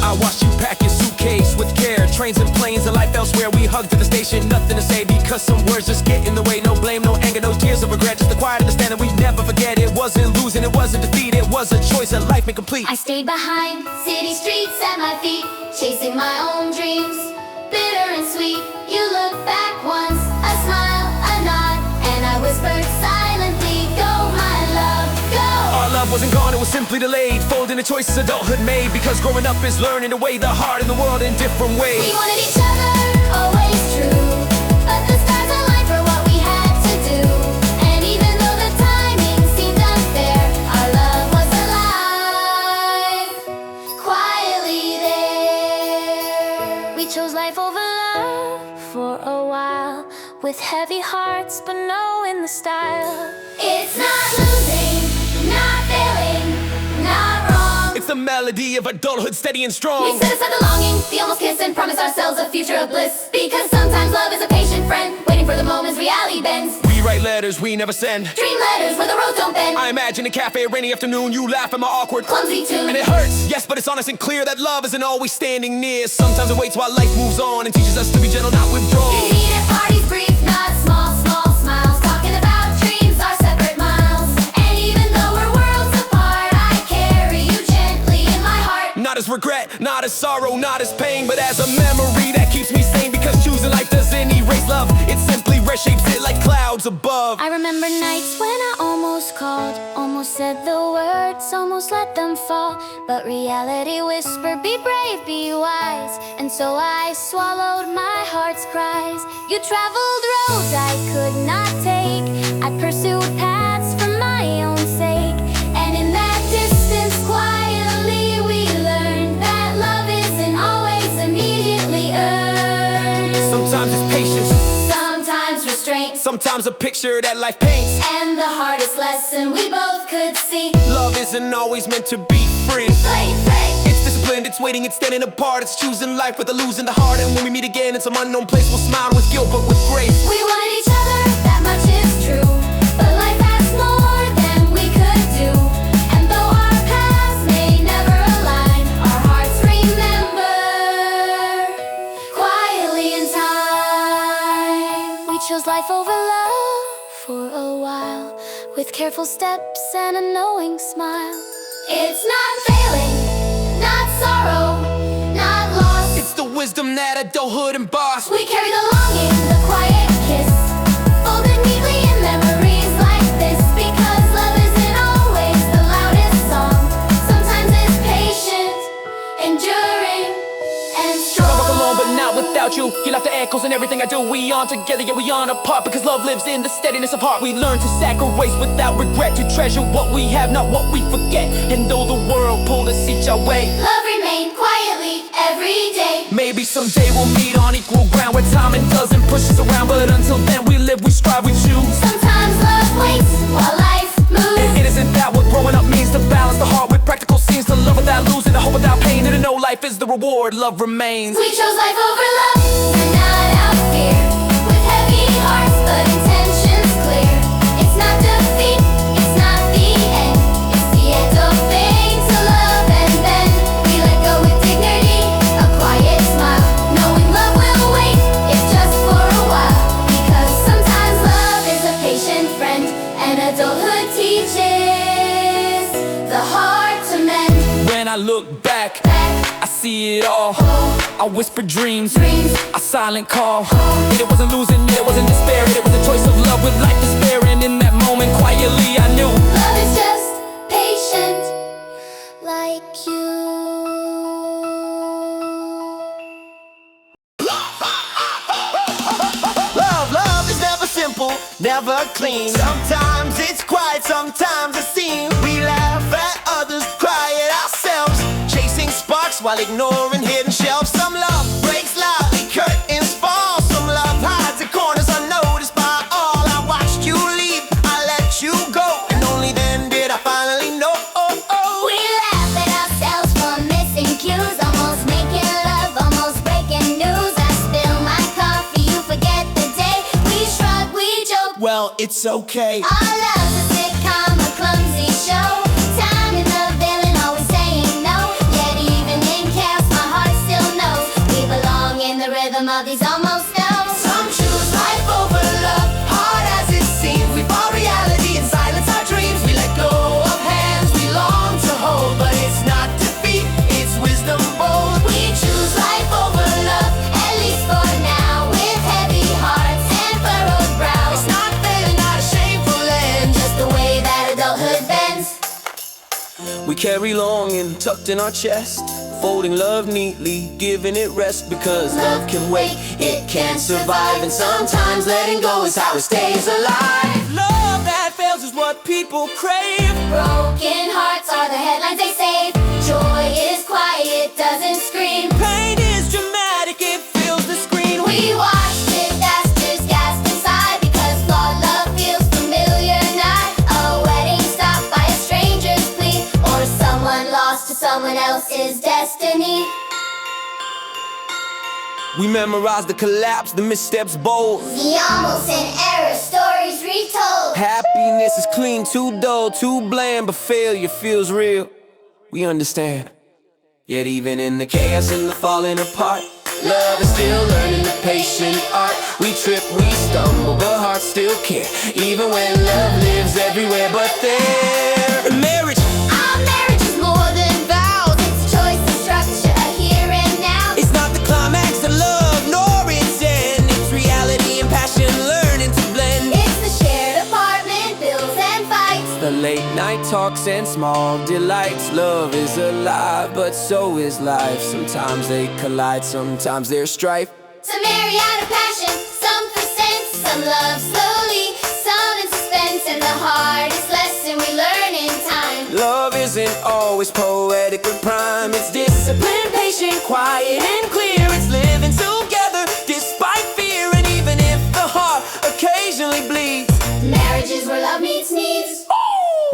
I watched you pack your suitcase with care. Trains and planes, a life elsewhere. We hugged to the station, nothing to say because some words just get in the way. No blame, no anger, no tears of regret. Just the quiet understanding we never forget. It wasn't losing, it wasn't defeat. It was a choice, a life made complete. I stayed behind city streets at my feet, chasing my own dreams, bitter and sweet. You looked back once, a smile, a nod, and I whispered silently, go my love, go. Our love wasn't gone, it was simply delayed. Folding the choices adulthood made. Because growing up is learning to weigh the heart and the world in different ways. We wanted each other, always true, but the stars aligned for what we had to do. And even though the timing seemed unfair, our love was alive, quietly there. We chose life over love for a while, with heavy hearts but knowing the style. It's not losing, not failing, not wrong. It's the melody of adulthood, steady and strong. We set aside the longing, the almost kiss, and promise ourselves a future of bliss. Because sometimes love is a patient friend, waiting for the moments reality bends. We write letters we never send. Dream letters where the roads don't bend. I imagine a cafe, a rainy afternoon. You laugh at my awkward Clumsy tune. and it hurts, yes, but it's honest and clear that love isn't always standing near. Sometimes it waits while life moves on and teaches us to be gentle, not withdrawn. We meet at parties brief, not small, small smiles. Talking about dreams, our separate miles. And even though we're worlds apart, I carry you gently in my heart. Not as regret, not as sorrow, not as pain, but as a memory that keeps me sane. Because choosing life doesn't erase love, it simply reshapes it like clouds above. I remember nights when I almost called, almost said the words, almost let them fall. But reality whispered, be brave, be wise. And so I swallowed my heart's cries. You traveled roads I could not take, I pursued paths for my own sake. And in that distance, quietly we learned that love isn't always immediately earned. Sometimes it's patience, Sometimes restraint, sometimes a picture that life paints. and the hardest lesson we both could see. Love isn't always meant to be free. Play, play. It's disciplined, it's waiting, it's standing apart. It's choosing life with a losing the heart. And when we meet again in some unknown place, we'll smile with guilt but with grace. We wanted each other, that much is true. But life has more than we could do. And though our paths may never align, our hearts remember quietly in time. We chose life over love careful steps and a knowing smile. It's not failing, not sorrow, not loss. It's the wisdom that adulthood embossed. We carry the longing, the quiet kiss, folded neatly in memories like this. Because love isn't always the loudest song. Sometimes it's patient, enduring, and strong. Walk alone, but not without you. You left the echoes in everything I do. We on together, yeah, we on apart. Because love lives in the steadiness of heart. We learn to sacrifice without regret, to treasure what we have, not what we forget. And though the world pulled us each our way, Love remained quietly every day. maybe someday we'll meet on equal ground where time and doesn't push us around. But until then, we live, we strive, we choose. Sometimes love waits while life moves. It isn't that what growing up means? To balance the heart with practical scenes, to love without losing, to hope without pain, and to know life is the reward. Love remains. We chose life over love. We're not out fear, with heavy hearts but intentions clear. It's not defeat, it's not the end. It's the end of things to love, and then we let go with dignity, a quiet smile, knowing love will wait, if just for a while. Because sometimes love is a patient friend, and adulthood teaches the heart to mend. When I look back, I see it all. I whisper dreams, a silent call. It wasn't losing, it wasn't despair. It was a choice of love with life despair. And in that moment, quietly I knew Love is just patient, like you. Love is never simple, never clean. Sometimes it's quiet, sometimes it's seen. We laugh at others, cry at ourselves, chasing sparks while ignoring hidden shelves. Some love breaks loudly, curtains fall. Some love hides in corners unnoticed by all. I watched you leave, I let you go, and only then did I finally know. We laugh at ourselves for missing cues, almost making love, almost breaking news. I spill my coffee, you forget the day. We shrug, we joke. Well, it's okay. Our love's a sitcom, a clumsy show. Time and the villain always saying no. Yet even in chaos, my heart still knows we belong in the rhythm of these almost no's. Some choose life over love, hard as it seems. We fought reality and silence our dreams. We let go of hands we long to hold, but it's not defeat, it's wisdom bold. We choose life over love, at least for now, with heavy hearts and furrowed brows. It's not failing, not a shameful end. Just the way that adulthood bends. We carry longing tucked in our chest, folding love neatly, giving it rest. Because love can wait, it can survive, and sometimes letting go is how it stays alive. Love that fails is what people crave. Broken hearts are the headlines they save. Joy is quiet, doesn't scream. Pain is dramatic, it fills the screen. We watch disasters gasped inside, because flawed love feels familiar. Not a wedding stopped by a stranger's plea, or someone lost to someone else's destiny. We memorize the collapse, the missteps bold. The almost and error stories retold. Happiness is clean, too dull, too bland, but failure feels real. We understand. Yet even in the chaos and the falling apart, love is still learning the patient art. We trip, we stumble, but hearts still care. Even when love lives everywhere but there. Marriage. Our marriage is more than vows. It's choice and structure, a here and now. It's not the climax of love, nor its end. It's reality and passion learning to blend. It's the shared apartment, bills and fights. The late night talks and small delights. Love is alive, but so is life. Sometimes they collide, sometimes there's strife. Some marry out of passion, some for sense. Some love slowly, some in suspense. And the hardest lesson we learn in time. Love isn't always poetic or prime. It's disciplined, patient, quiet and clear. It's living together despite fear. And even if the heart occasionally bleeds, Marriage is where love meets needs.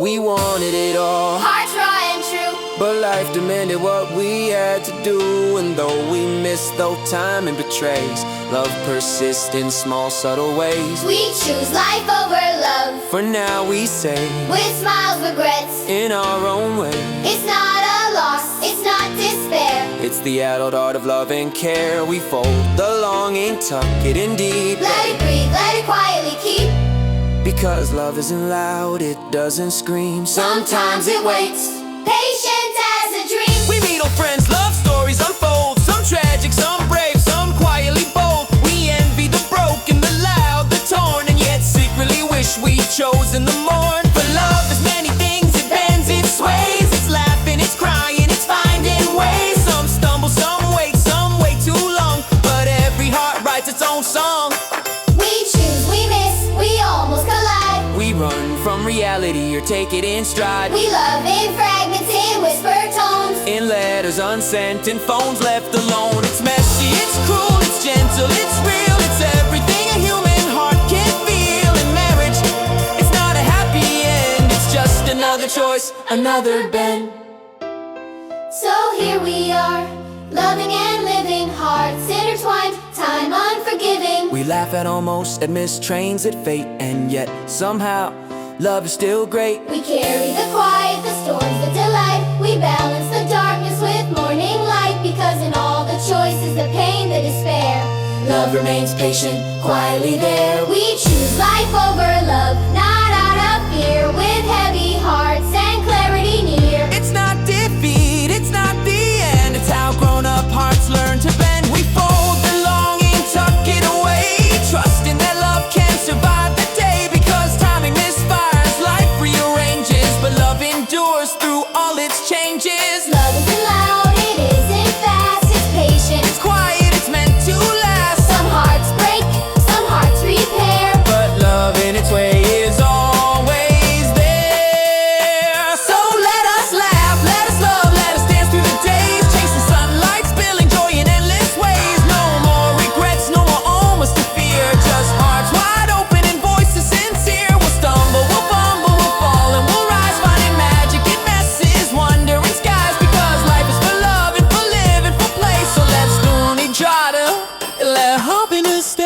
we wanted it all, Hearts raw and true. but life demanded what we had to do. And though we miss, though time and betrays, love persists in small subtle ways. We choose life over love, For now we say, with smiles, regrets. in our own way, It's not a loss, it's not despair. it's the adult art of love and care. We fold the longing, tuck it in deep, Let it breathe, let it quietly keep. Because love isn't loud, it doesn't scream. Sometimes it waits, patient as a dream. We meet old friends, love stories unfold. Some tragic, some brave, some quietly bold. We envy the broken, the loud, the torn, and yet secretly wish we'd chosen the mourn. But love is many things, it bends, it sways. It's laughing, it's crying, it's finding ways. Some stumble, some wait too long. But every heart writes its own song. We choose, we miss, we almost collide. We run from reality or take it in stride. We love in fragments, in whispered tones. In letters unsent and phones left alone. It's messy, it's cruel, it's gentle, it's real. It's everything a human heart can feel. In marriage, it's not a happy end. It's just another choice, another bend. So here we are, loving and living, hearts intertwined, time unforgiving. We laugh at almost, at missed trains, at fate, and yet somehow love is still great. We carry the quiet, the storms, the delight. We balance the darkness with morning light. Because in all the choices, the pain, the despair, love remains patient, quietly there. We choose life over love, not out of fear. With heavy hearts and clarity near. It's not defeat, it's not the end. It's how grown-up hearts learn to bend. We fold the longing, tuck it away, trusting that love can survive the day. Because timing misfires, life rearranges, but love endures through all its changes. Love isn't loud, it isn't fast, it's patient, It's quiet, it's meant to last. some hearts break, some hearts repair. But love in its way is always there. So let us laugh, let us love, let us dance through the days. Chasing sunlight, spilling joy in endless ways. No more regrets, no more almost to fear. Just hearts wide open and voices sincere. We'll stumble, we'll fumble, we'll fall and we'll rise. Finding magic in messes, wonder in skies. Because life is for love and for living, for play. So let's do each other, let happiness stay.